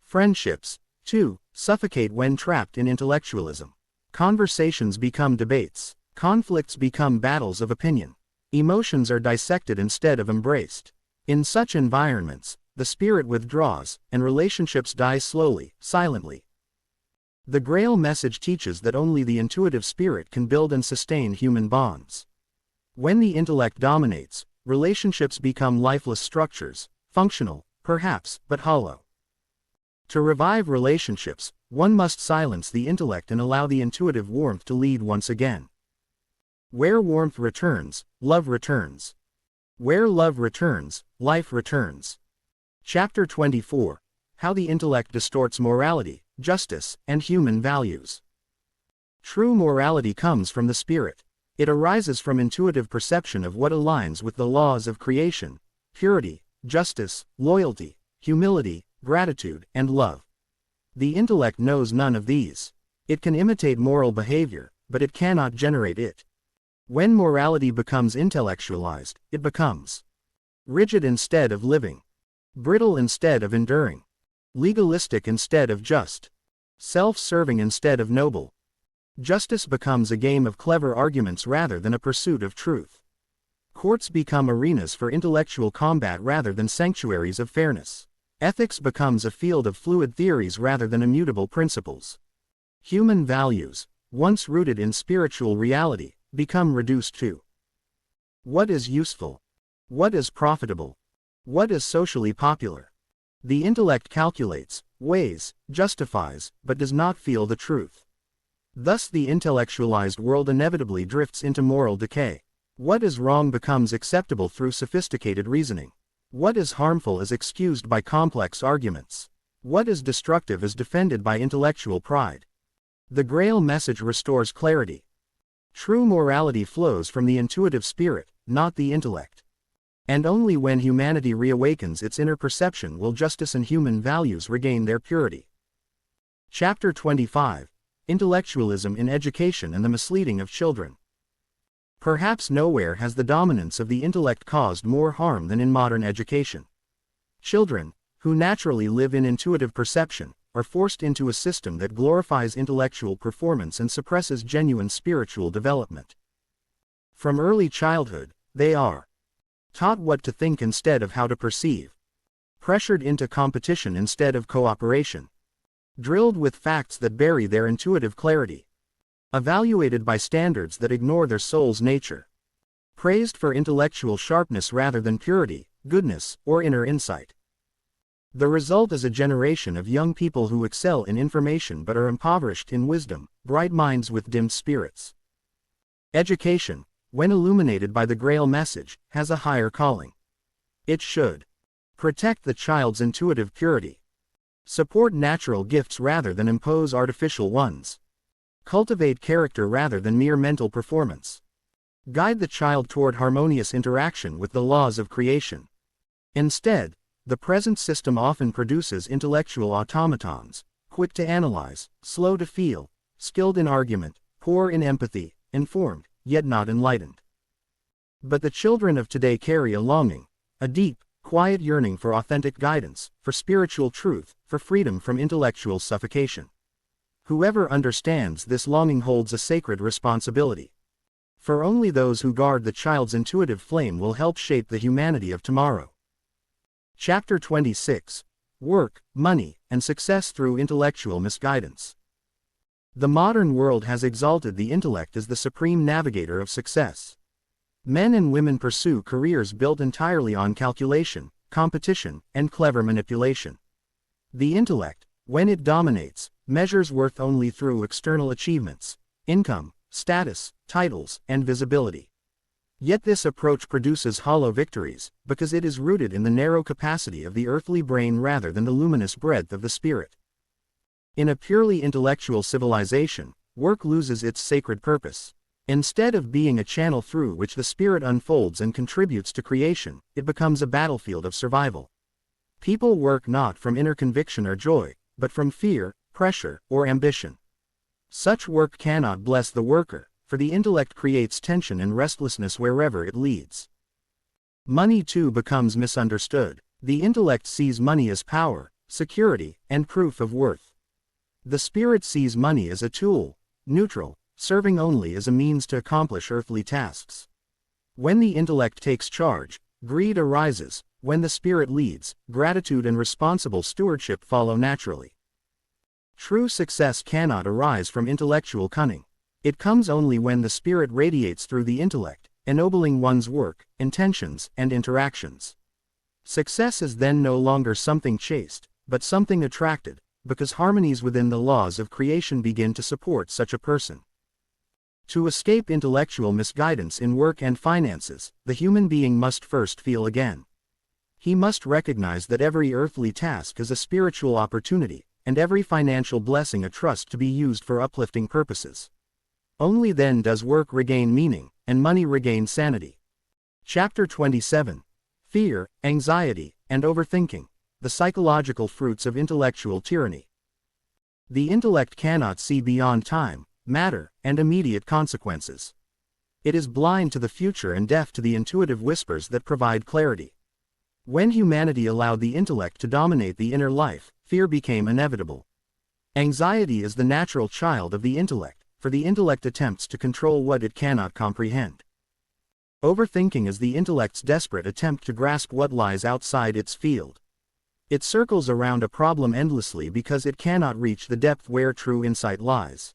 Friendships, too, suffocate when trapped in intellectualism. Conversations become debates. Conflicts become battles of opinion. Emotions are dissected instead of embraced. In such environments, the spirit withdraws, and relationships die slowly, silently. The Grail Message teaches that only the intuitive spirit can build and sustain human bonds. When the intellect dominates, relationships become lifeless structures, functional, perhaps, but hollow. To revive relationships, one must silence the intellect and allow the intuitive warmth to lead once again. Where warmth returns, love returns. Where love returns, life returns. Chapter 24. How the Intellect Distorts Morality, Justice, and Human Values. True morality comes from the spirit. It arises from intuitive perception of what aligns with the laws of creation, purity, justice, loyalty, humility, gratitude, and love. The intellect knows none of these. It can imitate moral behavior, but it cannot generate it. When morality becomes intellectualized, it becomes rigid instead of living, brittle instead of enduring, legalistic instead of just, self-serving instead of noble. Justice becomes a game of clever arguments rather than a pursuit of truth. Courts become arenas for intellectual combat rather than sanctuaries of fairness. Ethics becomes a field of fluid theories rather than immutable principles. Human values, once rooted in spiritual reality, become reduced to what is useful, what is profitable, what is socially popular. The intellect calculates, weighs, justifies, but does not feel the truth. Thus the intellectualized world inevitably drifts into moral decay. What is wrong becomes acceptable through sophisticated reasoning. What is harmful is excused by complex arguments. What is destructive is defended by intellectual pride. The Grail Message restores clarity. True morality flows from the intuitive spirit, not the intellect. And only when humanity reawakens its inner perception will justice and human values regain their purity. Chapter 25. Intellectualism in Education and the Misleading of Children. Perhaps nowhere has the dominance of the intellect caused more harm than in modern education. Children, who naturally live in intuitive perception, are forced into a system that glorifies intellectual performance and suppresses genuine spiritual development. From early childhood, they are taught what to think instead of how to perceive, pressured into competition instead of cooperation, drilled with facts that bury their intuitive clarity, evaluated by standards that ignore their soul's nature, praised for intellectual sharpness rather than purity, goodness, or inner insight. The result is a generation of young people who excel in information but are impoverished in wisdom, bright minds with dimmed spirits. Education, when illuminated by the Grail Message, has a higher calling. It should protect the child's intuitive purity, support natural gifts rather than impose artificial ones, cultivate character rather than mere mental performance, guide the child toward harmonious interaction with the laws of creation. Instead, the present system often produces intellectual automatons, quick to analyze, slow to feel, skilled in argument, poor in empathy, informed, yet not enlightened. But the children of today carry a longing, a deep, quiet yearning for authentic guidance, for spiritual truth, for freedom from intellectual suffocation. Whoever understands this longing holds a sacred responsibility. For only those who guard the child's intuitive flame will help shape the humanity of tomorrow. Chapter 26. Work, Money, and Success Through Intellectual Misguidance. The modern world has exalted the intellect as the supreme navigator of success. Men and women pursue careers built entirely on calculation, competition, and clever manipulation. The intellect, when it dominates, measures worth only through external achievements, income, status, titles, and visibility. Yet this approach produces hollow victories, because it is rooted in the narrow capacity of the earthly brain rather than the luminous breadth of the spirit. In a purely intellectual civilization, work loses its sacred purpose. Instead of being a channel through which the spirit unfolds and contributes to creation, it becomes a battlefield of survival. People work not from inner conviction or joy, but from fear, pressure, or ambition. Such work cannot bless the worker, for the intellect creates tension and restlessness wherever it leads. Money too becomes misunderstood. The intellect sees money as power, security, and proof of worth. The spirit sees money as a tool, neutral, serving only as a means to accomplish earthly tasks. When the intellect takes charge, greed arises. When the spirit leads, gratitude and responsible stewardship follow naturally. True success cannot arise from intellectual cunning. It comes only when the spirit radiates through the intellect, ennobling one's work, intentions, and interactions. Success is then no longer something chased, but something attracted, because harmonies within the laws of creation begin to support such a person. To escape intellectual misguidance in work and finances, the human being must first feel again. He must recognize that every earthly task is a spiritual opportunity, and every financial blessing a trust to be used for uplifting purposes. Only then does work regain meaning, and money regain sanity. Chapter 27. Fear, Anxiety, and Overthinking, the Psychological Fruits of Intellectual Tyranny. The intellect cannot see beyond time, matter, and immediate consequences. It is blind to the future and deaf to the intuitive whispers that provide clarity. When humanity allowed the intellect to dominate the inner life, fear became inevitable. Anxiety is the natural child of the intellect, for the intellect attempts to control what it cannot comprehend. Overthinking is the intellect's desperate attempt to grasp what lies outside its field. It circles around a problem endlessly because it cannot reach the depth where true insight lies.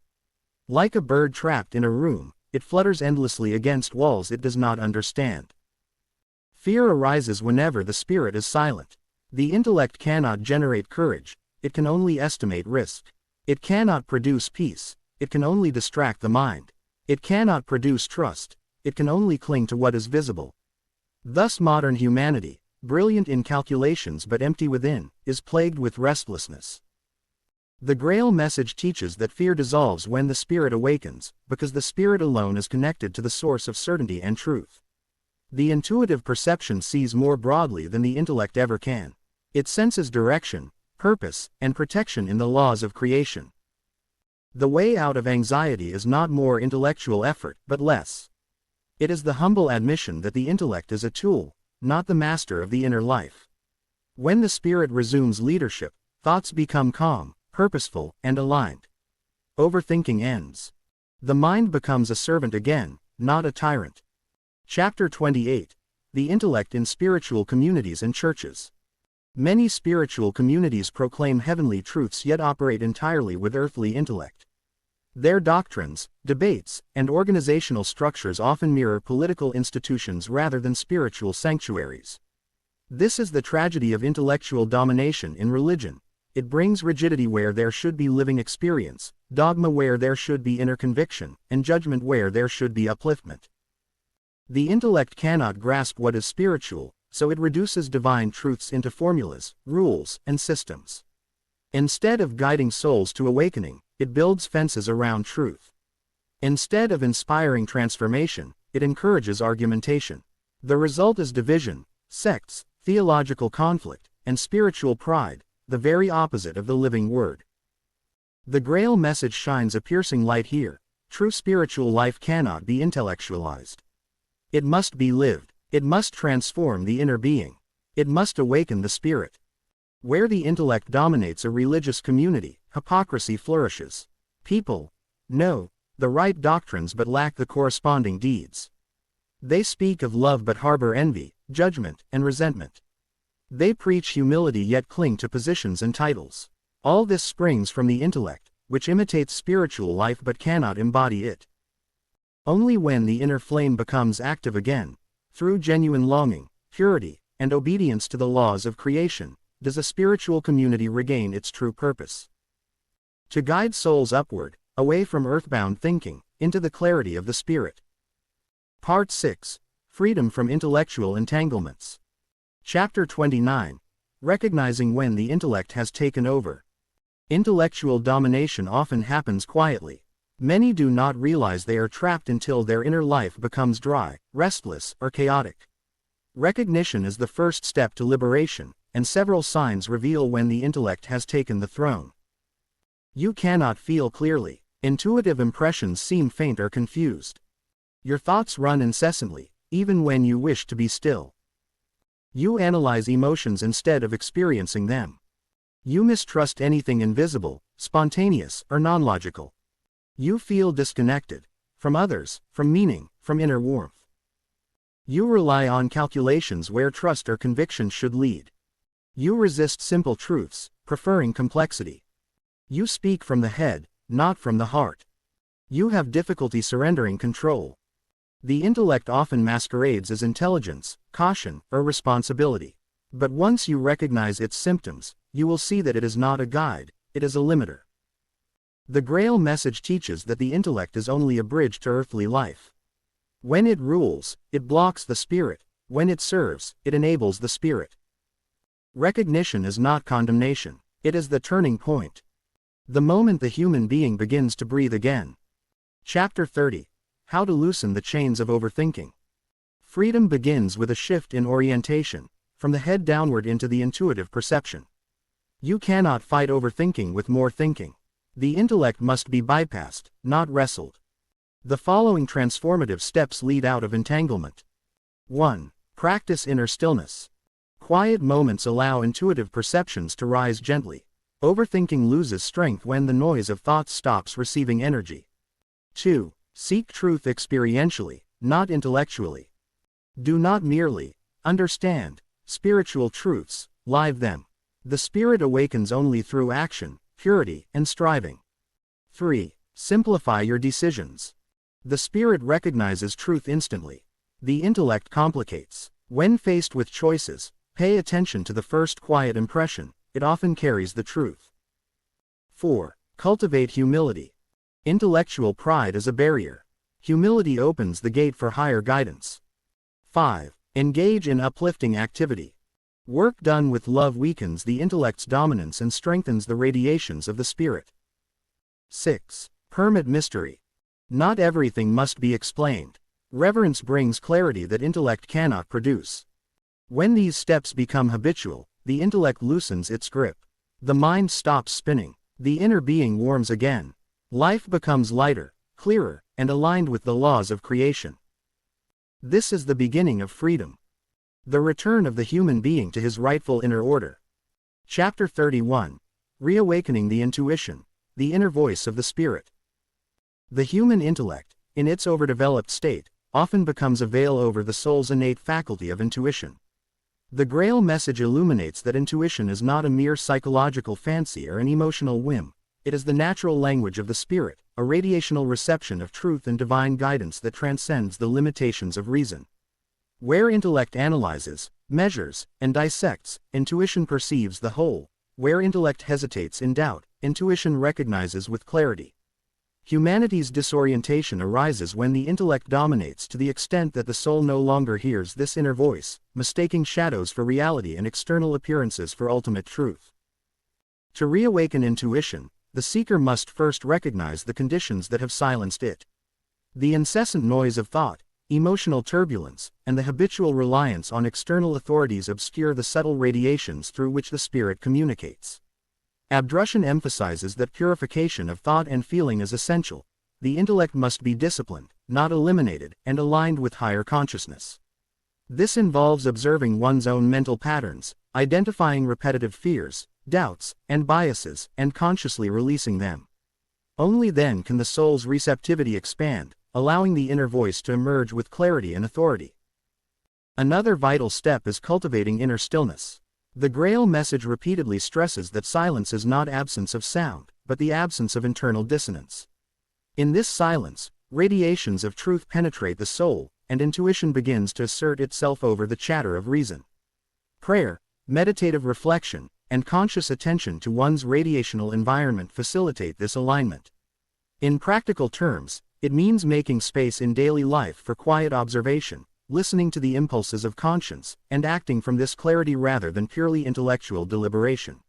Like a bird trapped in a room, it flutters endlessly against walls it does not understand. Fear arises whenever the spirit is silent. The intellect cannot generate courage, it can only estimate risk. It cannot produce peace, it can only distract the mind. It cannot produce trust, it can only cling to what is visible. Thus modern humanity, brilliant in calculations but empty within, is plagued with restlessness. The Grail Message teaches that fear dissolves when the spirit awakens, because the spirit alone is connected to the source of certainty and truth. The intuitive perception sees more broadly than the intellect ever can. It senses direction, purpose, and protection in the laws of creation. The way out of anxiety is not more intellectual effort, but less. It is the humble admission that the intellect is a tool, not the master of the inner life. When the spirit resumes leadership, thoughts become calm, purposeful, and aligned. Overthinking ends. The mind becomes a servant again, not a tyrant. Chapter 28. The Intellect in Spiritual Communities and Churches. Many spiritual communities proclaim heavenly truths yet operate entirely with earthly intellect. Their doctrines, debates, and organizational structures often mirror political institutions rather than spiritual sanctuaries. This is the tragedy of intellectual domination in religion. It brings rigidity where there should be living experience, dogma where there should be inner conviction, and judgment where there should be upliftment. The intellect cannot grasp what is spiritual, so it reduces divine truths into formulas, rules, and systems. Instead of guiding souls to awakening, it builds fences around truth. Instead of inspiring transformation, it encourages argumentation. The result is division, sects, theological conflict, and spiritual pride, the very opposite of the living word. The Grail Message shines a piercing light here. True spiritual life cannot be intellectualized. It must be lived. It must transform the inner being. It must awaken the spirit. Where the intellect dominates a religious community, hypocrisy flourishes. People know the right doctrines but lack the corresponding deeds. They speak of love but harbor envy, judgment, and resentment. They preach humility yet cling to positions and titles. All this springs from the intellect, which imitates spiritual life but cannot embody it. Only when the inner flame becomes active again, through genuine longing, purity, and obedience to the laws of creation, does a spiritual community regain its true purpose. To guide souls upward, away from earthbound thinking, into the clarity of the spirit. Part 6. Freedom from Intellectual Entanglements. Chapter 29. Recognizing when the intellect has taken over. Intellectual domination often happens quietly. Many do not realize they are trapped until their inner life becomes dry, restless, or chaotic. Recognition is the first step to liberation, and several signs reveal when the intellect has taken the throne. You cannot feel clearly. Intuitive impressions seem faint or confused. Your thoughts run incessantly, even when you wish to be still. You analyze emotions instead of experiencing them. You mistrust anything invisible, spontaneous, or non-logical. You feel disconnected from others, from meaning, from inner warmth. You rely on calculations where trust or conviction should lead. You resist simple truths, preferring complexity. You speak from the head, not from the heart. You have difficulty surrendering control. The intellect often masquerades as intelligence, caution, or responsibility. But once you recognize its symptoms, you will see that it is not a guide, it is a limiter. The Grail Message teaches that the intellect is only a bridge to earthly life. When it rules, it blocks the spirit. When it serves, it enables the spirit. Recognition is not condemnation. It is the turning point. The moment the human being begins to breathe again. Chapter 30. How to loosen the chains of overthinking. Freedom begins with a shift in orientation, from the head downward into the intuitive perception. You cannot fight overthinking with more thinking. The intellect must be bypassed, not wrestled. The following transformative steps lead out of entanglement. 1. Practice inner stillness. Quiet moments allow intuitive perceptions to rise gently. Overthinking loses strength when the noise of thoughts stops receiving energy. 2. Seek truth experientially, not intellectually. Do not merely understand spiritual truths, live them. The spirit awakens only through action, purity, and striving. 3. Simplify your decisions. The spirit recognizes truth instantly. The intellect complicates. When faced with choices, pay attention to the first quiet impression, it often carries the truth. 4. Cultivate humility. Intellectual pride is a barrier. Humility opens the gate for higher guidance. 5. Engage in uplifting activity. Work done with love weakens the intellect's dominance and strengthens the radiations of the spirit. 6. Permit mystery. Not everything must be explained. Reverence brings clarity that intellect cannot produce. When these steps become habitual, the intellect loosens its grip. The mind stops spinning. The inner being warms again. Life becomes lighter, clearer, and aligned with the laws of creation. This is the beginning of freedom. The return of the human being to his rightful inner order. Chapter 31. Reawakening the intuition, the inner voice of the spirit. The human intellect, in its overdeveloped state, often becomes a veil over the soul's innate faculty of intuition. The Grail Message illuminates that intuition is not a mere psychological fancy or an emotional whim. It is the natural language of the spirit, a radiational reception of truth and divine guidance that transcends the limitations of reason. Where intellect analyzes, measures, and dissects, intuition perceives the whole. Where intellect hesitates in doubt, intuition recognizes with clarity. Humanity's disorientation arises when the intellect dominates to the extent that the soul no longer hears this inner voice, mistaking shadows for reality and external appearances for ultimate truth. To reawaken intuition, the seeker must first recognize the conditions that have silenced it. The incessant noise of thought, emotional turbulence, and the habitual reliance on external authorities obscure the subtle radiations through which the spirit communicates. Abdrushan emphasizes that purification of thought and feeling is essential. the intellect must be disciplined, not eliminated, and aligned with higher consciousness. This involves observing one's own mental patterns, identifying repetitive fears, doubts, and biases, and consciously releasing them. Only then can the soul's receptivity expand, allowing the inner voice to emerge with clarity and authority. Another vital step is cultivating inner stillness. The Grail Message repeatedly stresses that silence is not absence of sound, but the absence of internal dissonance. In this silence, radiations of truth penetrate the soul, and intuition begins to assert itself over the chatter of reason. Prayer, meditative reflection, and conscious attention to one's radiational environment facilitate this alignment. In practical terms, it means making space in daily life for quiet observation, listening to the impulses of conscience, and acting from this clarity rather than purely intellectual deliberation.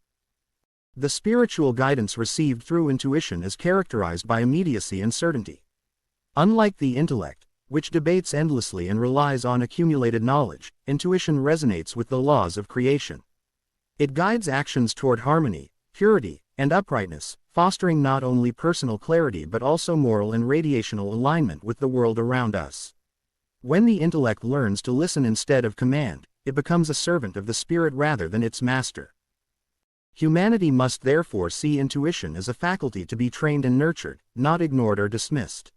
The spiritual guidance received through intuition is characterized by immediacy and certainty. Unlike the intellect, which debates endlessly and relies on accumulated knowledge, intuition resonates with the laws of creation. It guides actions toward harmony, purity, and uprightness, fostering not only personal clarity but also moral and radiational alignment with the world around us. When the intellect learns to listen instead of command, it becomes a servant of the spirit rather than its master. Humanity must therefore see intuition as a faculty to be trained and nurtured, not ignored or dismissed.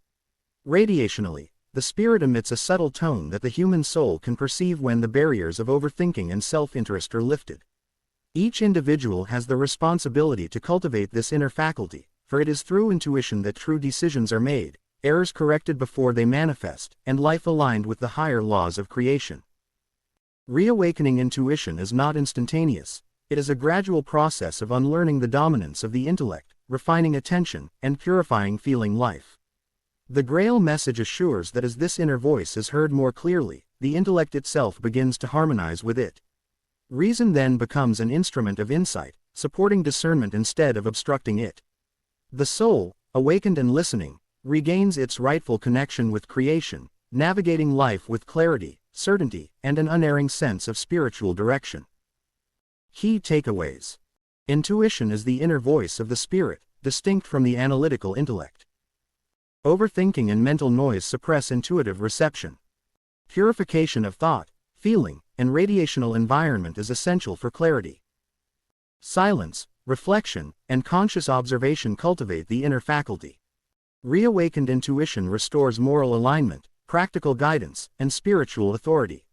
Radiationally, the spirit emits a subtle tone that the human soul can perceive when the barriers of overthinking and self-interest are lifted. Each individual has the responsibility to cultivate this inner faculty, for it is through intuition that true decisions are made, errors corrected before they manifest, and life aligned with the higher laws of creation. Reawakening intuition is not instantaneous. It is a gradual process of unlearning the dominance of the intellect, refining attention, and purifying feeling life. The Grail Message assures that as this inner voice is heard more clearly, the intellect itself begins to harmonize with it. Reason then becomes an instrument of insight, supporting discernment instead of obstructing it. The soul, awakened and listening, regains its rightful connection with creation, navigating life with clarity, certainty, and an unerring sense of spiritual direction. Key takeaways. Intuition is the inner voice of the spirit, distinct from the analytical intellect. Overthinking and mental noise suppress intuitive reception. Purification of thought, feeling, and radiational environment is essential for clarity. Silence, reflection, and conscious observation cultivate the inner faculty. Reawakened intuition restores moral alignment, practical guidance, and spiritual authority.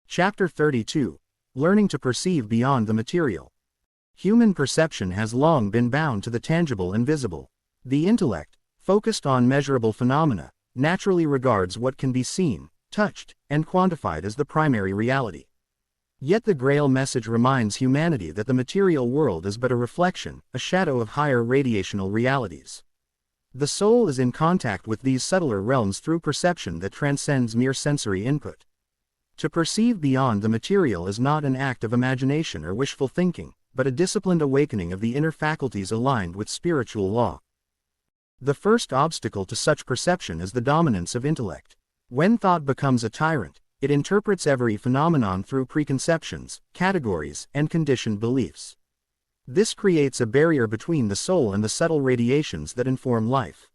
Chapter 32. Learning to perceive beyond the material. Human perception has long been bound to the tangible and visible. The intellect, focused on measurable phenomena, naturally regards what can be seen, touched, and quantified as the primary reality. Yet the Grail Message reminds humanity that the material world is but a reflection, a shadow of higher radiational realities. The soul is in contact with these subtler realms through perception that transcends mere sensory input. To perceive beyond the material is not an act of imagination or wishful thinking, but a disciplined awakening of the inner faculties aligned with spiritual law. The first obstacle to such perception is the dominance of intellect. When thought becomes a tyrant, it interprets every phenomenon through preconceptions, categories, and conditioned beliefs. This creates a barrier between the soul and the subtle radiations that inform life.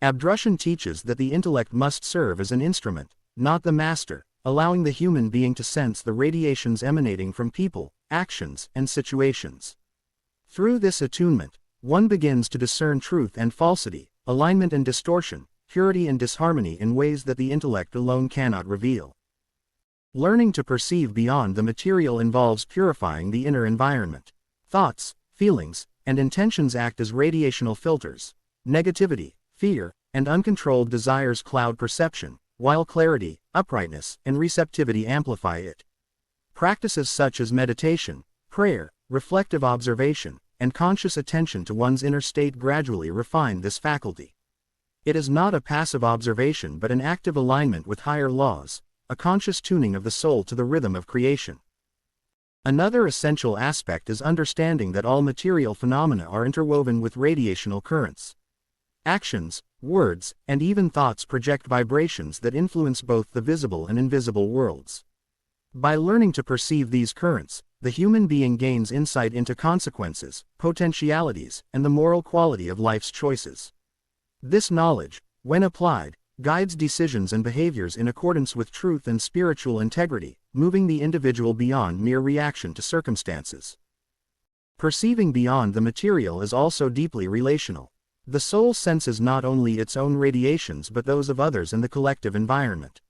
Abdrushan teaches that the intellect must serve as an instrument, not the master, allowing the human being to sense the radiations emanating from people, actions, and situations. Through this attunement, one begins to discern truth and falsity, alignment and distortion, purity and disharmony in ways that the intellect alone cannot reveal. Learning to perceive beyond the material involves purifying the inner environment. Thoughts, feelings, and intentions act as radiational filters. Negativity, fear, and uncontrolled desires cloud perception, while clarity, uprightness, and receptivity amplify it. Practices such as meditation, prayer, reflective observation, and conscious attention to one's inner state gradually refine this faculty. It is not a passive observation but an active alignment with higher laws, a conscious tuning of the soul to the rhythm of creation. Another essential aspect is understanding that all material phenomena are interwoven with radiational currents. Actions, words, and even thoughts project vibrations that influence both the visible and invisible worlds. By learning to perceive these currents, the human being gains insight into consequences, potentialities, and the moral quality of life's choices. This knowledge, when applied, guides decisions and behaviors in accordance with truth and spiritual integrity, moving the individual beyond mere reaction to circumstances. Perceiving beyond the material is also deeply relational. The soul senses not only its own radiations but those of others and the collective environment.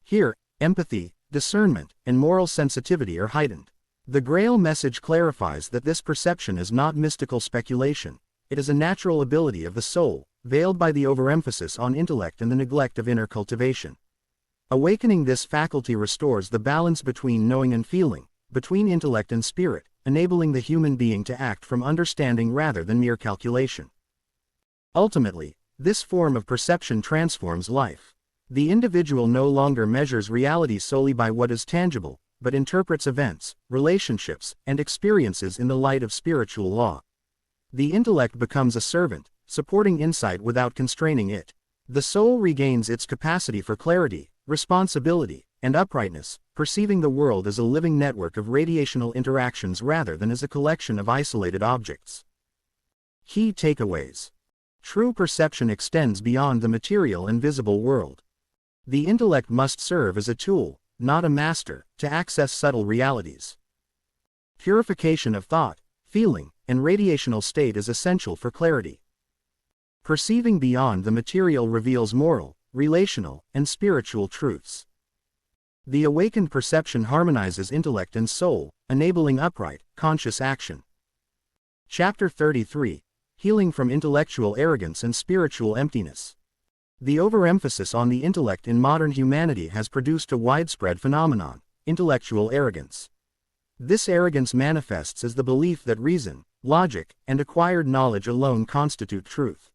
Here, empathy, discernment, and moral sensitivity are heightened. The Grail Message clarifies that this perception is not mystical speculation, it is a natural ability of the soul, veiled by the overemphasis on intellect and the neglect of inner cultivation. Awakening this faculty restores the balance between knowing and feeling, between intellect and spirit, enabling the human being to act from understanding rather than mere calculation. Ultimately, this form of perception transforms life. The individual no longer measures reality solely by what is tangible, but interprets events, relationships, and experiences in the light of spiritual law. The intellect becomes a servant, supporting insight without constraining it. The soul regains its capacity for clarity, responsibility, and uprightness, perceiving the world as a living network of radiational interactions rather than as a collection of isolated objects. Key takeaways. True perception extends beyond the material and visible world. The intellect must serve as a tool, not a master, to access subtle realities. Purification of thought, feeling, and radiational state is essential for clarity. Perceiving beyond the material reveals moral, relational, and spiritual truths. The awakened perception harmonizes intellect and soul, enabling upright, conscious action. Chapter 33. Healing from intellectual arrogance and spiritual emptiness. The overemphasis on the intellect in modern humanity has produced a widespread phenomenon, intellectual arrogance. This arrogance manifests as the belief that reason, logic, and acquired knowledge alone constitute truth.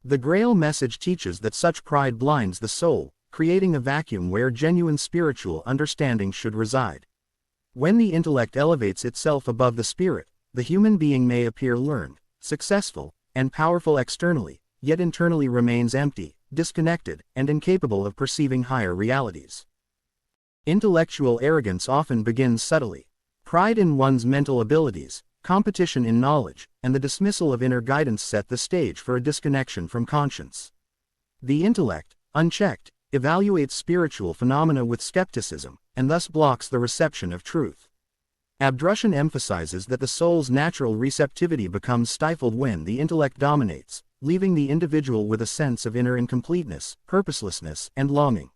The Grail Message teaches that such pride blinds the soul, creating a vacuum where genuine spiritual understanding should reside. When the intellect elevates itself above the spirit, the human being may appear learned, successful, and powerful externally, yet internally remains empty, disconnected, and incapable of perceiving higher realities. Intellectual arrogance often begins subtly. Pride in one's mental abilities, competition in knowledge, and the dismissal of inner guidance set the stage for a disconnection from conscience. The intellect, unchecked, evaluates spiritual phenomena with skepticism, and thus blocks the reception of truth. Abdrushan emphasizes that the soul's natural receptivity becomes stifled when the intellect dominates, leaving the individual with a sense of inner incompleteness, purposelessness, and longing.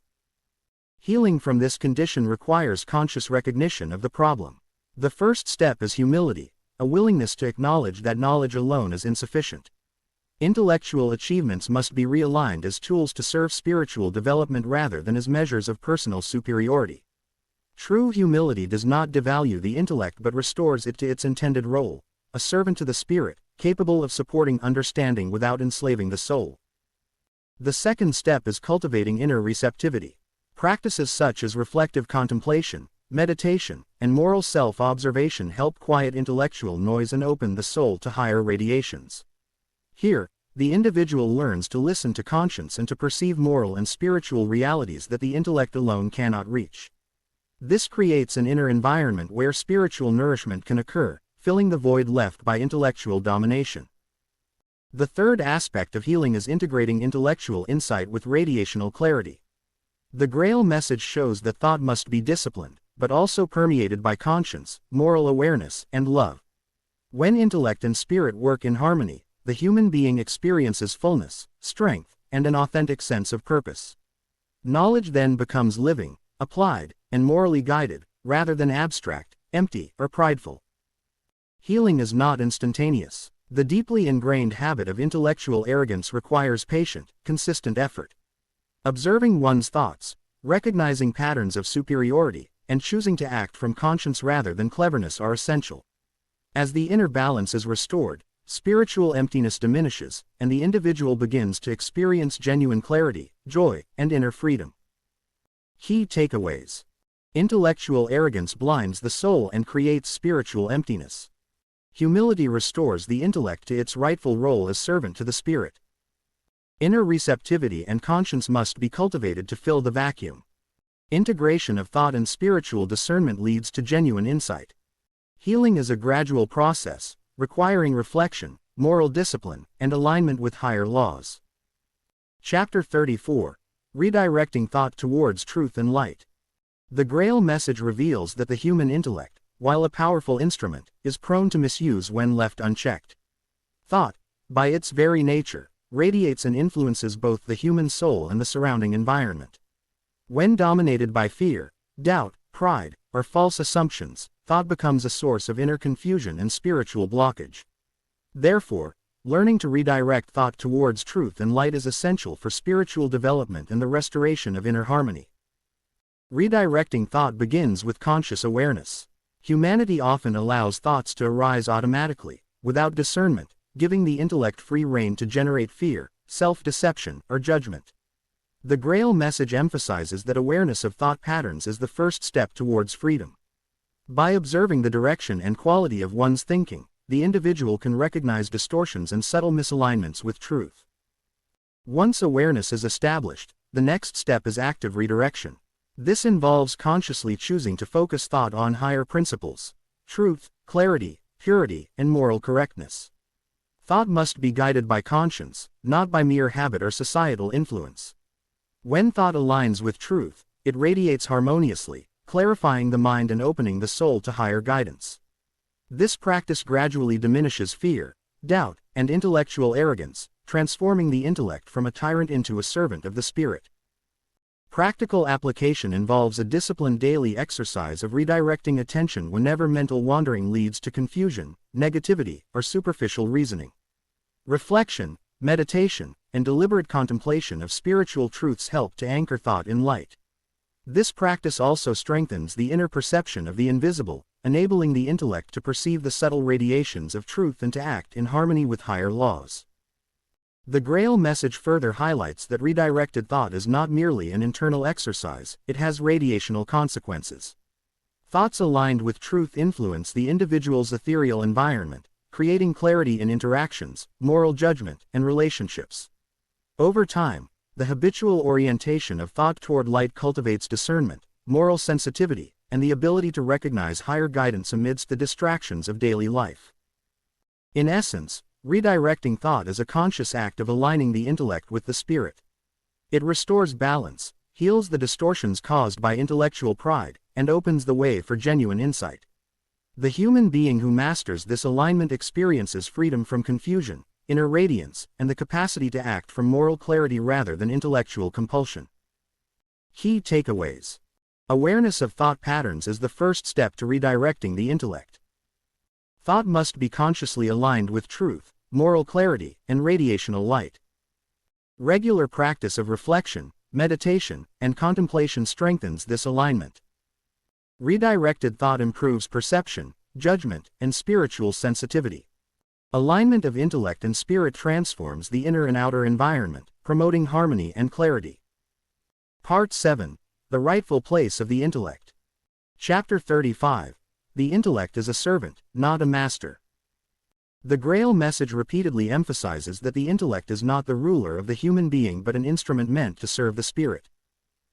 Healing from this condition requires conscious recognition of the problem. The first step is humility, a willingness to acknowledge that knowledge alone is insufficient. Intellectual achievements must be realigned as tools to serve spiritual development rather than as measures of personal superiority. True humility does not devalue the intellect but restores it to its intended role, a servant to the spirit, capable of supporting understanding without enslaving the soul. The second step is cultivating inner receptivity. Practices such as reflective contemplation, meditation, and moral self-observation help quiet intellectual noise and open the soul to higher radiations. Here, the individual learns to listen to conscience and to perceive moral and spiritual realities that the intellect alone cannot reach. This creates an inner environment where spiritual nourishment can occur, filling the void left by intellectual domination. The third aspect of healing is integrating intellectual insight with radiational clarity. The Grail Message shows that thought must be disciplined, but also permeated by conscience, moral awareness, and love. When intellect and spirit work in harmony, the human being experiences fullness, strength, and an authentic sense of purpose. Knowledge then becomes living, applied, and morally guided, rather than abstract, empty, or prideful. Healing is not instantaneous. The deeply ingrained habit of intellectual arrogance requires patient, consistent effort. Observing one's thoughts, recognizing patterns of superiority, and choosing to act from conscience rather than cleverness are essential. As the inner balance is restored, spiritual emptiness diminishes, and the individual begins to experience genuine clarity, joy, and inner freedom. Key takeaways. Intellectual arrogance blinds the soul and creates spiritual emptiness. Humility restores the intellect to its rightful role as servant to the spirit. Inner receptivity and conscience must be cultivated to fill the vacuum. Integration of thought and spiritual discernment leads to genuine insight. Healing is a gradual process, requiring reflection, moral discipline, and alignment with higher laws. Chapter 34. Redirecting Thought Towards Truth and Light. The Grail Message reveals that the human intellect, while a powerful instrument, is prone to misuse when left unchecked. Thought, by its very nature, radiates and influences both the human soul and the surrounding environment. When dominated by fear, doubt, pride, or false assumptions, thought becomes a source of inner confusion and spiritual blockage. Therefore, learning to redirect thought towards truth and light is essential for spiritual development and the restoration of inner harmony. Redirecting thought begins with conscious awareness. Humanity often allows thoughts to arise automatically, without discernment, giving the intellect free rein to generate fear, self-deception, or judgment. The Grail Message emphasizes that awareness of thought patterns is the first step towards freedom. By observing the direction and quality of one's thinking, the individual can recognize distortions and subtle misalignments with truth. Once awareness is established, the next step is active redirection. This involves consciously choosing to focus thought on higher principles: truth, clarity, purity, and moral correctness. Thought must be guided by conscience, not by mere habit or societal influence. When thought aligns with truth, it radiates harmoniously, clarifying the mind and opening the soul to higher guidance. This practice gradually diminishes fear, doubt, and intellectual arrogance, transforming the intellect from a tyrant into a servant of the spirit. Practical application involves a disciplined daily exercise of redirecting attention whenever mental wandering leads to confusion, negativity, or superficial reasoning. Reflection, meditation, and deliberate contemplation of spiritual truths help to anchor thought in light. This practice also strengthens the inner perception of the invisible, enabling the intellect to perceive the subtle radiations of truth and to act in harmony with higher laws. The Grail Message further highlights that redirected thought is not merely an internal exercise, it has radiational consequences. Thoughts aligned with truth influence the individual's ethereal environment, creating clarity in interactions, moral judgment, and relationships. Over time, the habitual orientation of thought toward light cultivates discernment, moral sensitivity, and the ability to recognize higher guidance amidst the distractions of daily life. In essence, redirecting thought is a conscious act of aligning the intellect with the spirit. It restores balance, heals the distortions caused by intellectual pride, and opens the way for genuine insight. The human being who masters this alignment experiences freedom from confusion, inner radiance, and the capacity to act from moral clarity rather than intellectual compulsion. Key takeaways. Awareness of thought patterns is the first step to redirecting the intellect. Thought must be consciously aligned with truth, moral clarity, and radiational light. Regular practice of reflection, meditation, and contemplation strengthens this alignment. Redirected thought improves perception, judgment, and spiritual sensitivity. Alignment of intellect and spirit transforms the inner and outer environment, promoting harmony and clarity. Part 7. The Rightful Place of the Intellect. Chapter 35. The intellect is a servant, not a master. The Grail Message repeatedly emphasizes that the intellect is not the ruler of the human being but an instrument meant to serve the spirit.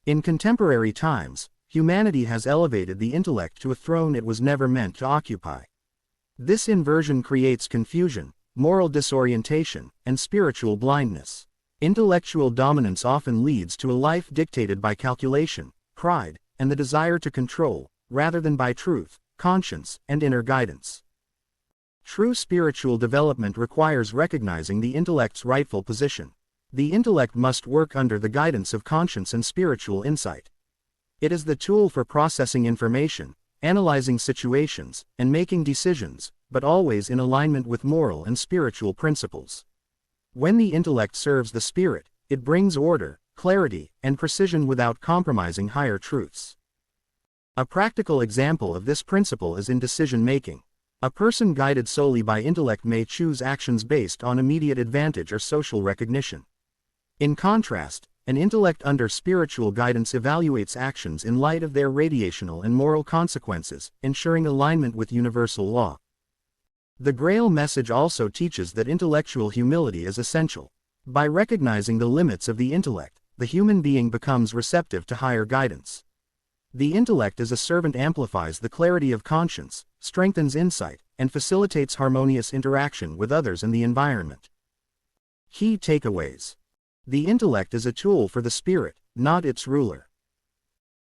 In contemporary times, humanity has elevated the intellect to a throne it was never meant to occupy. This inversion creates confusion, moral disorientation, and spiritual blindness. Intellectual dominance often leads to a life dictated by calculation, pride, and the desire to control, rather than by truth, conscience, and inner guidance. True spiritual development requires recognizing the intellect's rightful position. The intellect must work under the guidance of conscience and spiritual insight. It is the tool for processing information, analyzing situations, and making decisions, but always in alignment with moral and spiritual principles. When the intellect serves the spirit, it brings order, clarity, and precision without compromising higher truths. A practical example of this principle is in decision-making. A person guided solely by intellect may choose actions based on immediate advantage or social recognition. In contrast, an intellect under spiritual guidance evaluates actions in light of their radiational and moral consequences, ensuring alignment with universal law. The Grail Message also teaches that intellectual humility is essential. By recognizing the limits of the intellect, the human being becomes receptive to higher guidance. The intellect as a servant amplifies the clarity of conscience, strengthens insight, and facilitates harmonious interaction with others and the environment. Key takeaways. The intellect is a tool for the spirit, not its ruler.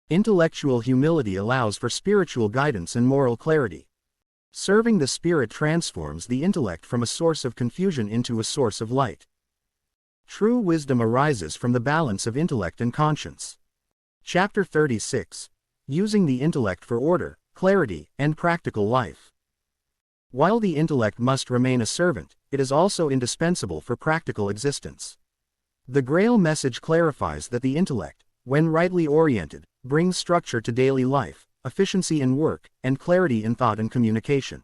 Intellectual humility allows for spiritual guidance and moral clarity. Serving the spirit transforms the intellect from a source of confusion into a source of light. True wisdom arises from the balance of intellect and conscience. Chapter 36. Using the intellect for order, clarity, and practical life. While the intellect must remain a servant, it is also indispensable for practical existence. The Grail Message clarifies that the intellect, when rightly oriented, brings structure to daily life, efficiency in work, and clarity in thought and communication.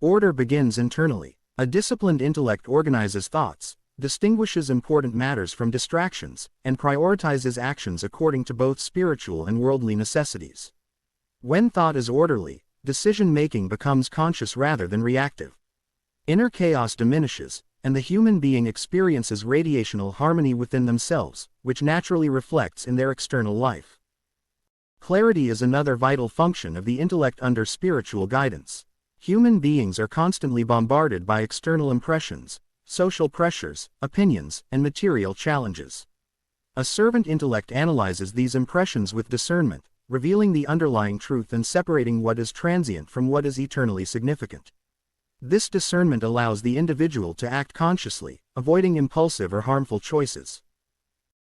Order begins internally. A disciplined intellect organizes thoughts, distinguishes important matters from distractions, and prioritizes actions according to both spiritual and worldly necessities. When thought is orderly, decision-making becomes conscious rather than reactive. Inner chaos diminishes, and the human being experiences radiational harmony within themselves, which naturally reflects in their external life. Clarity is another vital function of the intellect under spiritual guidance. Human beings are constantly bombarded by external impressions, social pressures, opinions, and material challenges. A servant intellect analyzes these impressions with discernment, revealing the underlying truth and separating what is transient from what is eternally significant. This discernment allows the individual to act consciously, avoiding impulsive or harmful choices.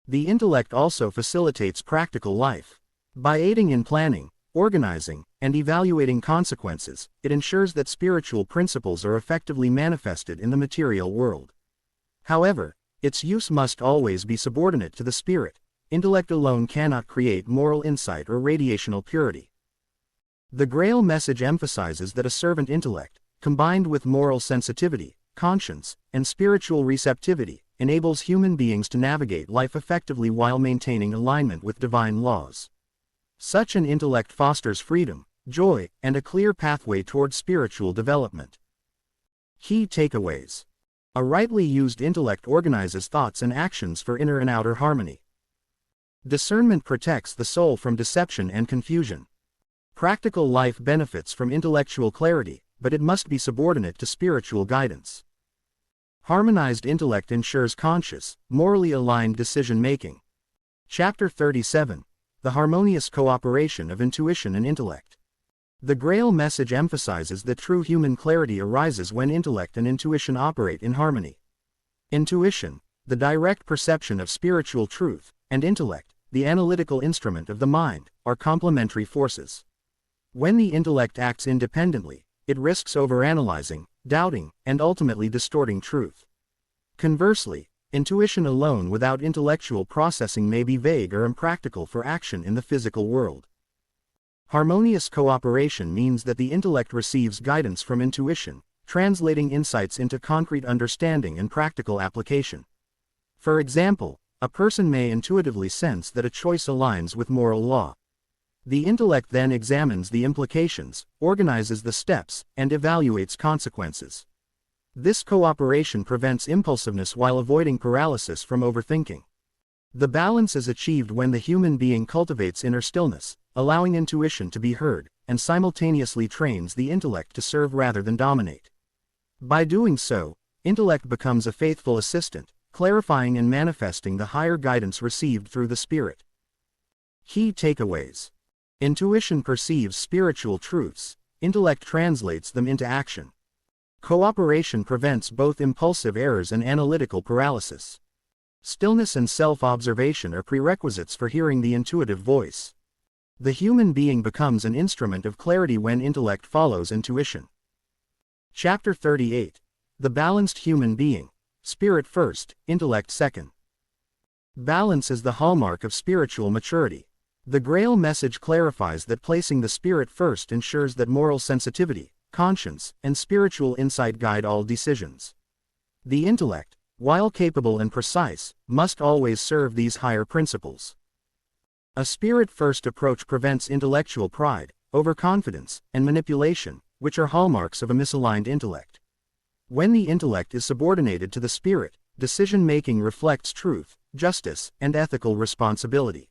The intellect also facilitates practical life. By aiding in planning, organizing, and evaluating consequences, it ensures that spiritual principles are effectively manifested in the material world. However, its use must always be subordinate to the spirit. Intellect alone cannot create moral insight or radiational purity. The Grail Message emphasizes that a servant intellect, combined with moral sensitivity, conscience, and spiritual receptivity, enables human beings to navigate life effectively while maintaining alignment with divine laws. Such an intellect fosters freedom, joy, and a clear pathway toward spiritual development. Key takeaways. A rightly used intellect organizes thoughts and actions for inner and outer harmony. Discernment protects the soul from deception and confusion. Practical life benefits from intellectual clarity, but it must be subordinate to spiritual guidance. Harmonized intellect ensures conscious, morally aligned decision-making. Chapter 37. The harmonious cooperation of intuition and intellect. The Grail Message emphasizes that true human clarity arises when intellect and intuition operate in harmony. Intuition, the direct perception of spiritual truth, and intellect, the analytical instrument of the mind, are complementary forces. When the intellect acts independently, it risks overanalyzing, doubting, and ultimately distorting truth. Conversely, intuition alone without intellectual processing may be vague or impractical for action in the physical world. Harmonious cooperation means that the intellect receives guidance from intuition, translating insights into concrete understanding and practical application. For example, a person may intuitively sense that a choice aligns with moral law. The intellect then examines the implications, organizes the steps, and evaluates consequences. This cooperation prevents impulsiveness while avoiding paralysis from overthinking. The balance is achieved when the human being cultivates inner stillness, allowing intuition to be heard, and simultaneously trains the intellect to serve rather than dominate. By doing so, intellect becomes a faithful assistant, clarifying and manifesting the higher guidance received through the spirit. Key takeaways. Intuition perceives spiritual truths, intellect translates them into action. Cooperation prevents both impulsive errors and analytical paralysis. Stillness and self-observation are prerequisites for hearing the intuitive voice. The human being becomes an instrument of clarity when intellect follows intuition. Chapter 38. The Balanced Human Being. Spirit first, intellect second. Balance is the hallmark of spiritual maturity. The Grail Message clarifies that placing the spirit first ensures that moral sensitivity, conscience, and spiritual insight guide all decisions. The intellect, while capable and precise, must always serve these higher principles. A spirit-first approach prevents intellectual pride, overconfidence, and manipulation, which are hallmarks of a misaligned intellect. When the intellect is subordinated to the spirit, decision-making reflects truth, justice, and ethical responsibility.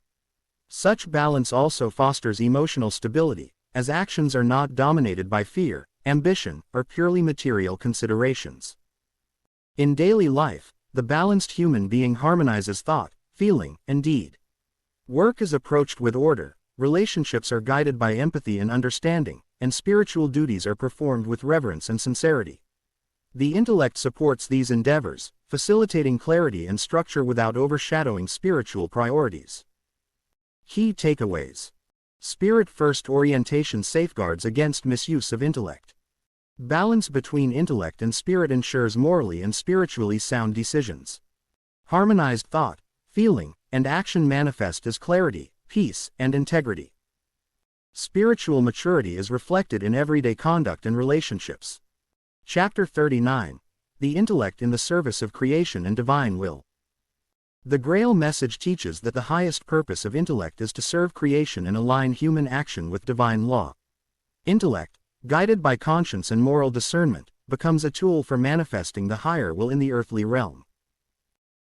Such balance also fosters emotional stability, as actions are not dominated by fear, ambition, or purely material considerations. In daily life, the balanced human being harmonizes thought, feeling, and deed. Work is approached with order, relationships are guided by empathy and understanding, and spiritual duties are performed with reverence and sincerity. The intellect supports these endeavors, facilitating clarity and structure without overshadowing spiritual priorities. Key takeaways. Spirit-first orientation safeguards against misuse of intellect. Balance between intellect and spirit ensures morally and spiritually sound decisions. Harmonized thought, feeling, and action manifest as clarity, peace, and integrity. Spiritual maturity is reflected in everyday conduct and relationships. Chapter 39. The Intellect in the Service of Creation and Divine Will. The Grail Message teaches that the highest purpose of intellect is to serve creation and align human action with divine law. Intellect, guided by conscience and moral discernment, becomes a tool for manifesting the higher will in the earthly realm.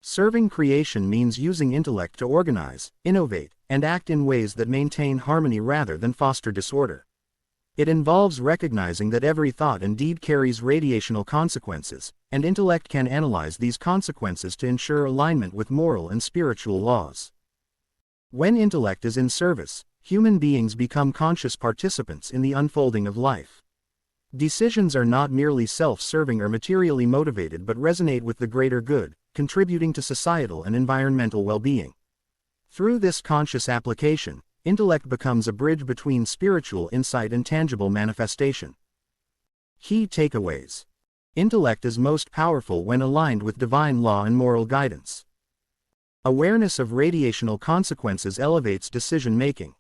Serving creation means using intellect to organize, innovate, and act in ways that maintain harmony rather than foster disorder. It involves recognizing that every thought and deed carries radiational consequences, and intellect can analyze these consequences to ensure alignment with moral and spiritual laws. When intellect is in service, human beings become conscious participants in the unfolding of life. Decisions are not merely self-serving or materially motivated but resonate with the greater good, contributing to societal and environmental well-being. Through this conscious application, intellect becomes a bridge between spiritual insight and tangible manifestation. Key takeaways. Intellect is most powerful when aligned with divine law and moral guidance. Awareness of radiational consequences elevates decision-making.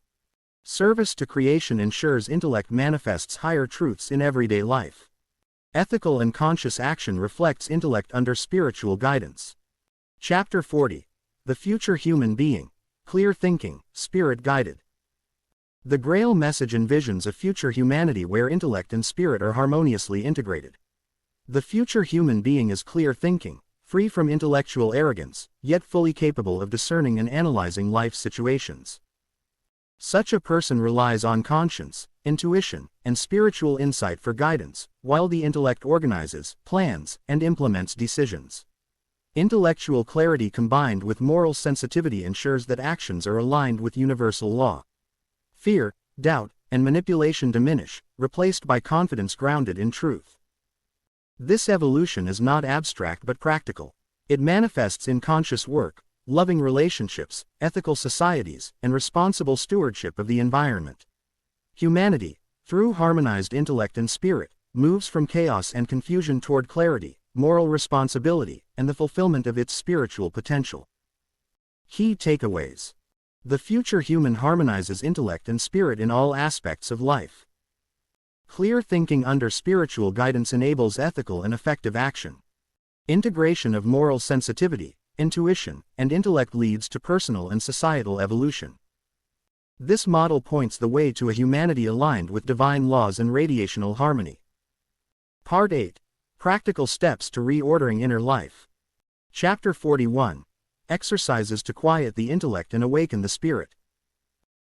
Service to creation ensures intellect manifests higher truths in everyday life. Ethical and conscious action reflects intellect under spiritual guidance. Chapter 40. The Future Human Being. Clear thinking, spirit-guided. The Grail Message envisions a future humanity where intellect and spirit are harmoniously integrated. The future human being is clear thinking, free from intellectual arrogance, yet fully capable of discerning and analyzing life situations. Such a person relies on conscience, intuition, and spiritual insight for guidance, while the intellect organizes, plans, and implements decisions. Intellectual clarity combined with moral sensitivity ensures that actions are aligned with universal law. Fear, doubt, and manipulation diminish, replaced by confidence grounded in truth. This evolution is not abstract but practical. It manifests in conscious work, loving relationships, ethical societies, and responsible stewardship of the environment. Humanity, through harmonized intellect and spirit, moves from chaos and confusion toward clarity, moral responsibility, and the fulfillment of its spiritual potential. Key takeaways. The future human harmonizes intellect and spirit in all aspects of life. Clear thinking under spiritual guidance enables ethical and effective action. Integration of moral sensitivity, intuition, and intellect leads to personal and societal evolution. This model points the way to a humanity aligned with divine laws and radiational harmony. Part 8. Practical Steps to Reordering Inner Life. Chapter 41. Exercises to quiet the intellect and awaken the spirit.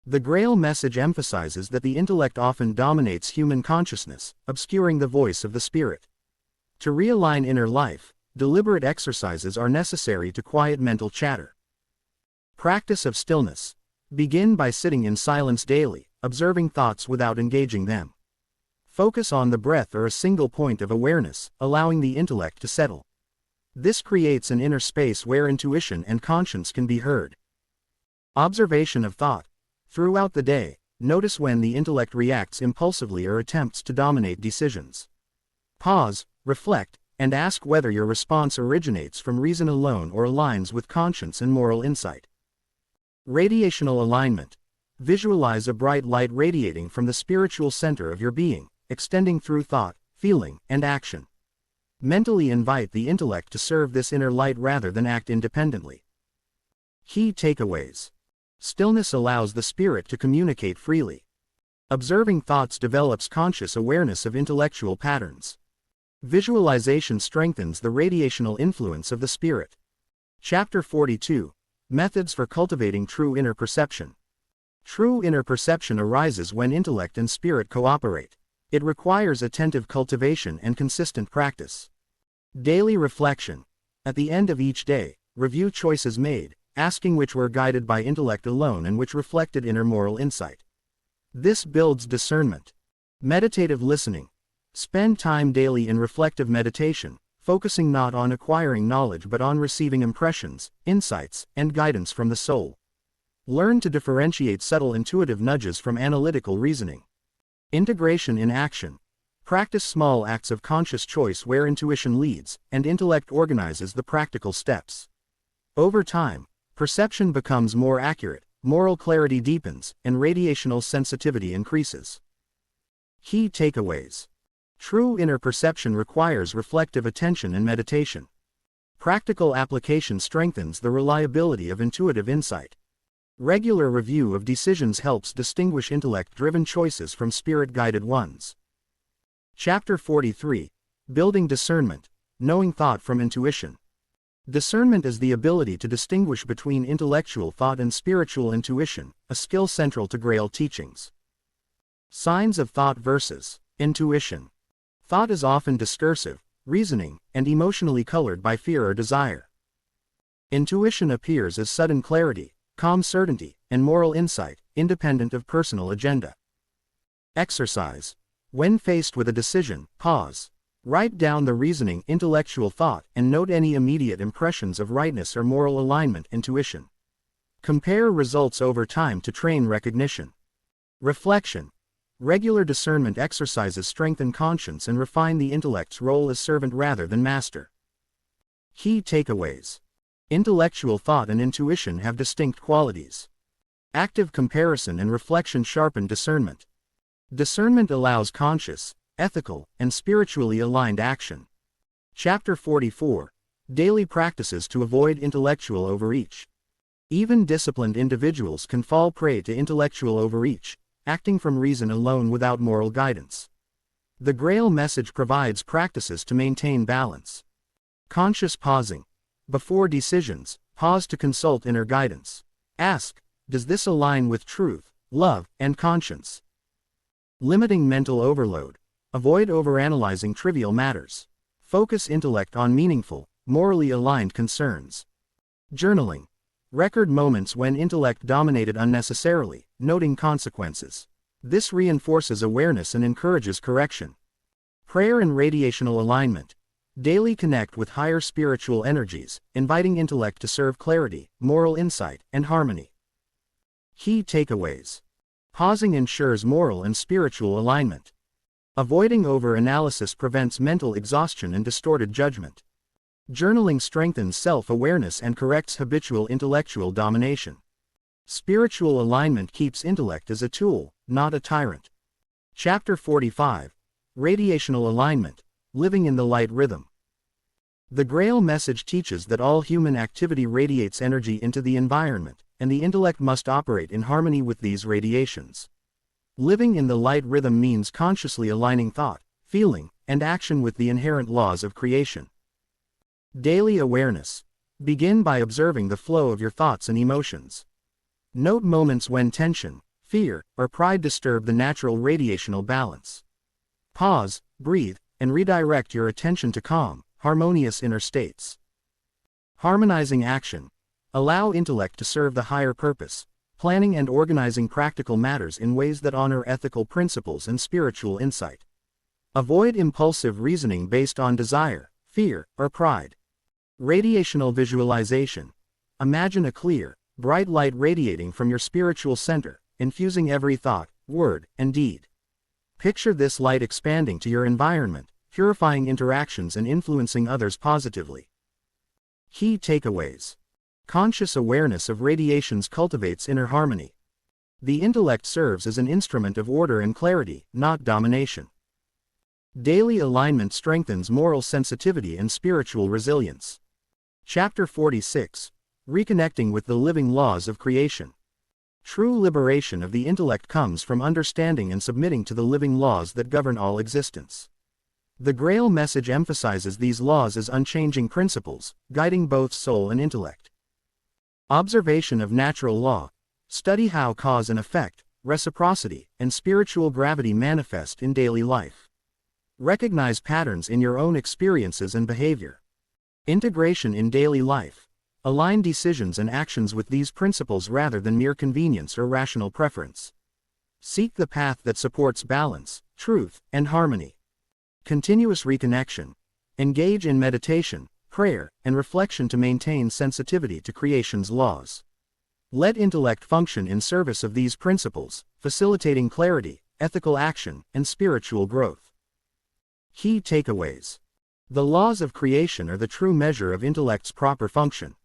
The Grail Message emphasizes that the intellect often dominates human consciousness, obscuring the voice of the spirit. To realign inner life, deliberate exercises are necessary to quiet mental chatter. Practice of stillness. Begin by sitting in silence daily, observing thoughts without engaging them. Focus on the breath or a single point of awareness, allowing the intellect to settle. This creates an inner space where intuition and conscience can be heard. Observation of thought. Throughout the day, notice when the intellect reacts impulsively or attempts to dominate decisions. Pause, reflect, and ask whether your response originates from reason alone or aligns with conscience and moral insight. Radiational alignment. Visualize a bright light radiating from the spiritual center of your being, extending through thought, feeling, and action. Mentally invite the intellect to serve this inner light rather than act independently. Key takeaways. Stillness allows the spirit to communicate freely. Observing thoughts develops conscious awareness of intellectual patterns. Visualization strengthens the radiational influence of the spirit. Chapter 42. Methods for cultivating true inner perception. True inner perception arises when intellect and spirit cooperate. It requires attentive cultivation and consistent practice. Daily reflection. At the end of each day, review choices made, asking which were guided by intellect alone and which reflected inner moral insight. This builds discernment. Meditative listening. Spend time daily in reflective meditation, focusing not on acquiring knowledge but on receiving impressions, insights, and guidance from the soul. Learn to differentiate subtle intuitive nudges from analytical reasoning. Integration in action. Practice small acts of conscious choice where intuition leads, and intellect organizes the practical steps. Over time, perception becomes more accurate, moral clarity deepens, and radiational sensitivity increases. Key takeaways. True inner perception requires reflective attention and meditation. Practical application strengthens the reliability of intuitive insight. Regular review of decisions helps distinguish intellect-driven choices from spirit-guided ones. Chapter 43. Building Discernment. Knowing Thought from Intuition. Discernment is the ability to distinguish between intellectual thought and spiritual intuition, a skill central to Grail teachings. Signs of thought versus intuition. Thought is often discursive, reasoning, and emotionally colored by fear or desire. Intuition appears as sudden clarity, calm certainty, and moral insight, independent of personal agenda. Exercise. When faced with a decision, pause. Write down the reasoning, intellectual thought, and note any immediate impressions of rightness or moral alignment, intuition. Compare results over time to train recognition. Reflection. Regular discernment exercises strengthen conscience and refine the intellect's role as servant rather than master. Key takeaways. Intellectual thought and intuition have distinct qualities. Active comparison and reflection sharpen discernment. Discernment allows conscious, ethical, and spiritually aligned action. Chapter 44. Daily Practices to Avoid Intellectual Overreach. Even disciplined individuals can fall prey to intellectual overreach, acting from reason alone without moral guidance. The Grail Message provides practices to maintain balance. Conscious pausing. Before decisions, pause to consult inner guidance. Ask, does this align with truth, love, and conscience? Limiting mental overload. Avoid overanalyzing trivial matters. Focus intellect on meaningful, morally aligned concerns. Journaling. Record moments when intellect dominated unnecessarily, noting consequences. This reinforces awareness and encourages correction. Prayer and radiational alignment. Daily connect with higher spiritual energies, inviting intellect to serve clarity, moral insight, and harmony. Key takeaways. Pausing ensures moral and spiritual alignment. Avoiding over-analysis prevents mental exhaustion and distorted judgment. Journaling strengthens self-awareness and corrects habitual intellectual domination. Spiritual alignment keeps intellect as a tool, not a tyrant. Chapter 45. Radiational Alignment. Living in the Light Rhythm. The Grail Message teaches that all human activity radiates energy into the environment, and the intellect must operate in harmony with these radiations. Living in the light rhythm means consciously aligning thought, feeling, and action with the inherent laws of creation. Daily awareness. Begin by observing the flow of your thoughts and emotions. Note moments when tension, fear, or pride disturb the natural radiational balance. Pause, breathe, and redirect your attention to calm, harmonious inner states. Harmonizing action. Allow intellect to serve the higher purpose, planning and organizing practical matters in ways that honor ethical principles and spiritual insight. Avoid impulsive reasoning based on desire, fear, or pride. Radiational visualization. Imagine a clear, bright light radiating from your spiritual center, infusing every thought, word, and deed. Picture this light expanding to your environment, purifying interactions and influencing others positively. Key takeaways. Conscious awareness of radiations cultivates inner harmony. The intellect serves as an instrument of order and clarity, not domination. Daily alignment strengthens moral sensitivity and spiritual resilience. Chapter 46. Reconnecting with the Living Laws of Creation. True liberation of the intellect comes from understanding and submitting to the living laws that govern all existence. The Grail Message emphasizes these laws as unchanging principles, guiding both soul and intellect. Observation of natural law. Study how cause and effect, reciprocity, and spiritual gravity manifest in daily life. Recognize patterns in your own experiences and behavior. Integration in daily life. Align decisions and actions with these principles rather than mere convenience or rational preference. Seek the path that supports balance, truth, and harmony. Continuous reconnection. Engage in meditation, prayer, and reflection to maintain sensitivity to creation's laws. Let intellect function in service of these principles, facilitating clarity, ethical action, and spiritual growth. Key takeaways. The laws of creation are the true measure of intellect's proper function.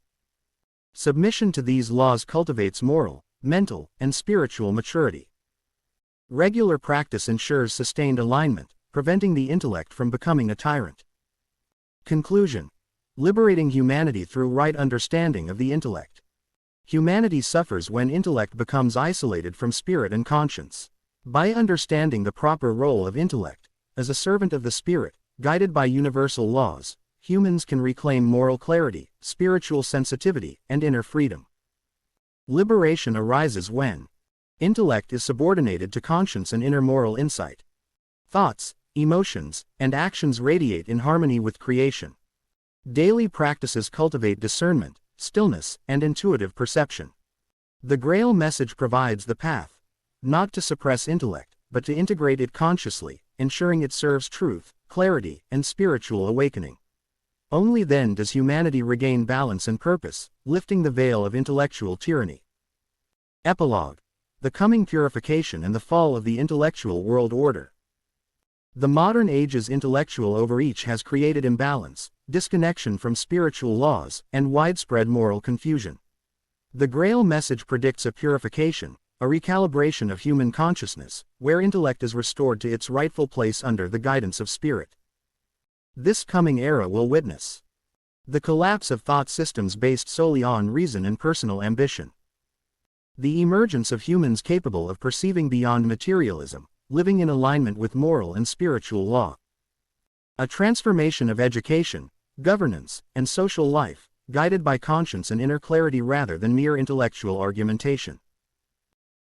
Submission to these laws cultivates moral, mental, and spiritual maturity. Regular practice ensures sustained alignment, preventing the intellect from becoming a tyrant. Conclusion. Liberating humanity through right understanding of the intellect. Humanity suffers when intellect becomes isolated from spirit and conscience. By understanding the proper role of intellect, as a servant of the spirit, guided by universal laws, humans can reclaim moral clarity, spiritual sensitivity, and inner freedom. Liberation arises when intellect is subordinated to conscience and inner moral insight. Thoughts, emotions, and actions radiate in harmony with creation. Daily practices cultivate discernment, stillness, and intuitive perception. The Grail Message provides the path, not to suppress intellect, but to integrate it consciously, ensuring it serves truth, clarity, and spiritual awakening. Only then does humanity regain balance and purpose, lifting the veil of intellectual tyranny. Epilogue. The coming purification and the fall of the intellectual world order. The modern age's intellectual overreach has created imbalance, disconnection from spiritual laws, and widespread moral confusion. The Grail Message predicts a purification, a recalibration of human consciousness, where intellect is restored to its rightful place under the guidance of spirit. This coming era will witness the collapse of thought systems based solely on reason and personal ambition. The emergence of humans capable of perceiving beyond materialism, living in alignment with moral and spiritual law. A transformation of education, governance, and social life, guided by conscience and inner clarity rather than mere intellectual argumentation.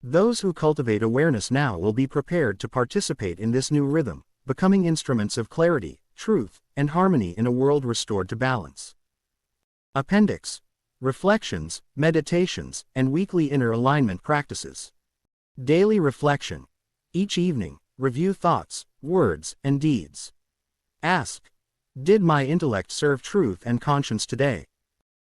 Those who cultivate awareness now will be prepared to participate in this new rhythm, becoming instruments of clarity, truth, and harmony in a world restored to balance. Appendix. Reflections, meditations, and weekly inner alignment practices. Daily reflection. Each evening, review thoughts, words, and deeds. Ask, did my intellect serve truth and conscience today?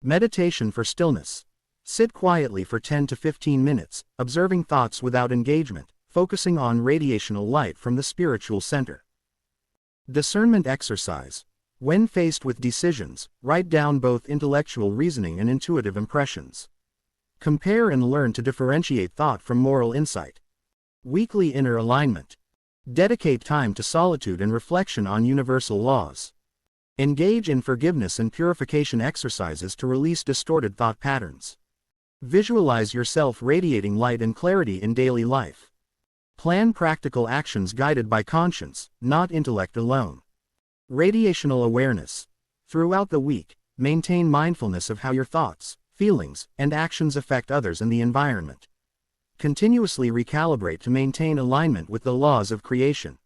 Meditation for stillness. Sit quietly for 10 to 15 minutes, observing thoughts without engagement, focusing on radiational light from the spiritual center. Discernment exercise. When faced with decisions, write down both intellectual reasoning and intuitive impressions. Compare and learn to differentiate thought from moral insight. Weekly inner alignment. Dedicate time to solitude and reflection on universal laws. Engage in forgiveness and purification exercises to release distorted thought patterns. Visualize yourself radiating light and clarity in daily life. Plan practical actions guided by conscience, not intellect alone. Radiational awareness. Throughout the week, maintain mindfulness of how your thoughts, feelings, and actions affect others and the environment. Continuously recalibrate to maintain alignment with the laws of creation.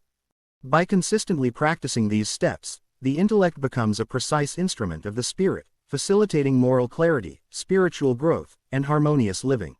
By consistently practicing these steps, the intellect becomes a precise instrument of the spirit, facilitating moral clarity, spiritual growth, and harmonious living.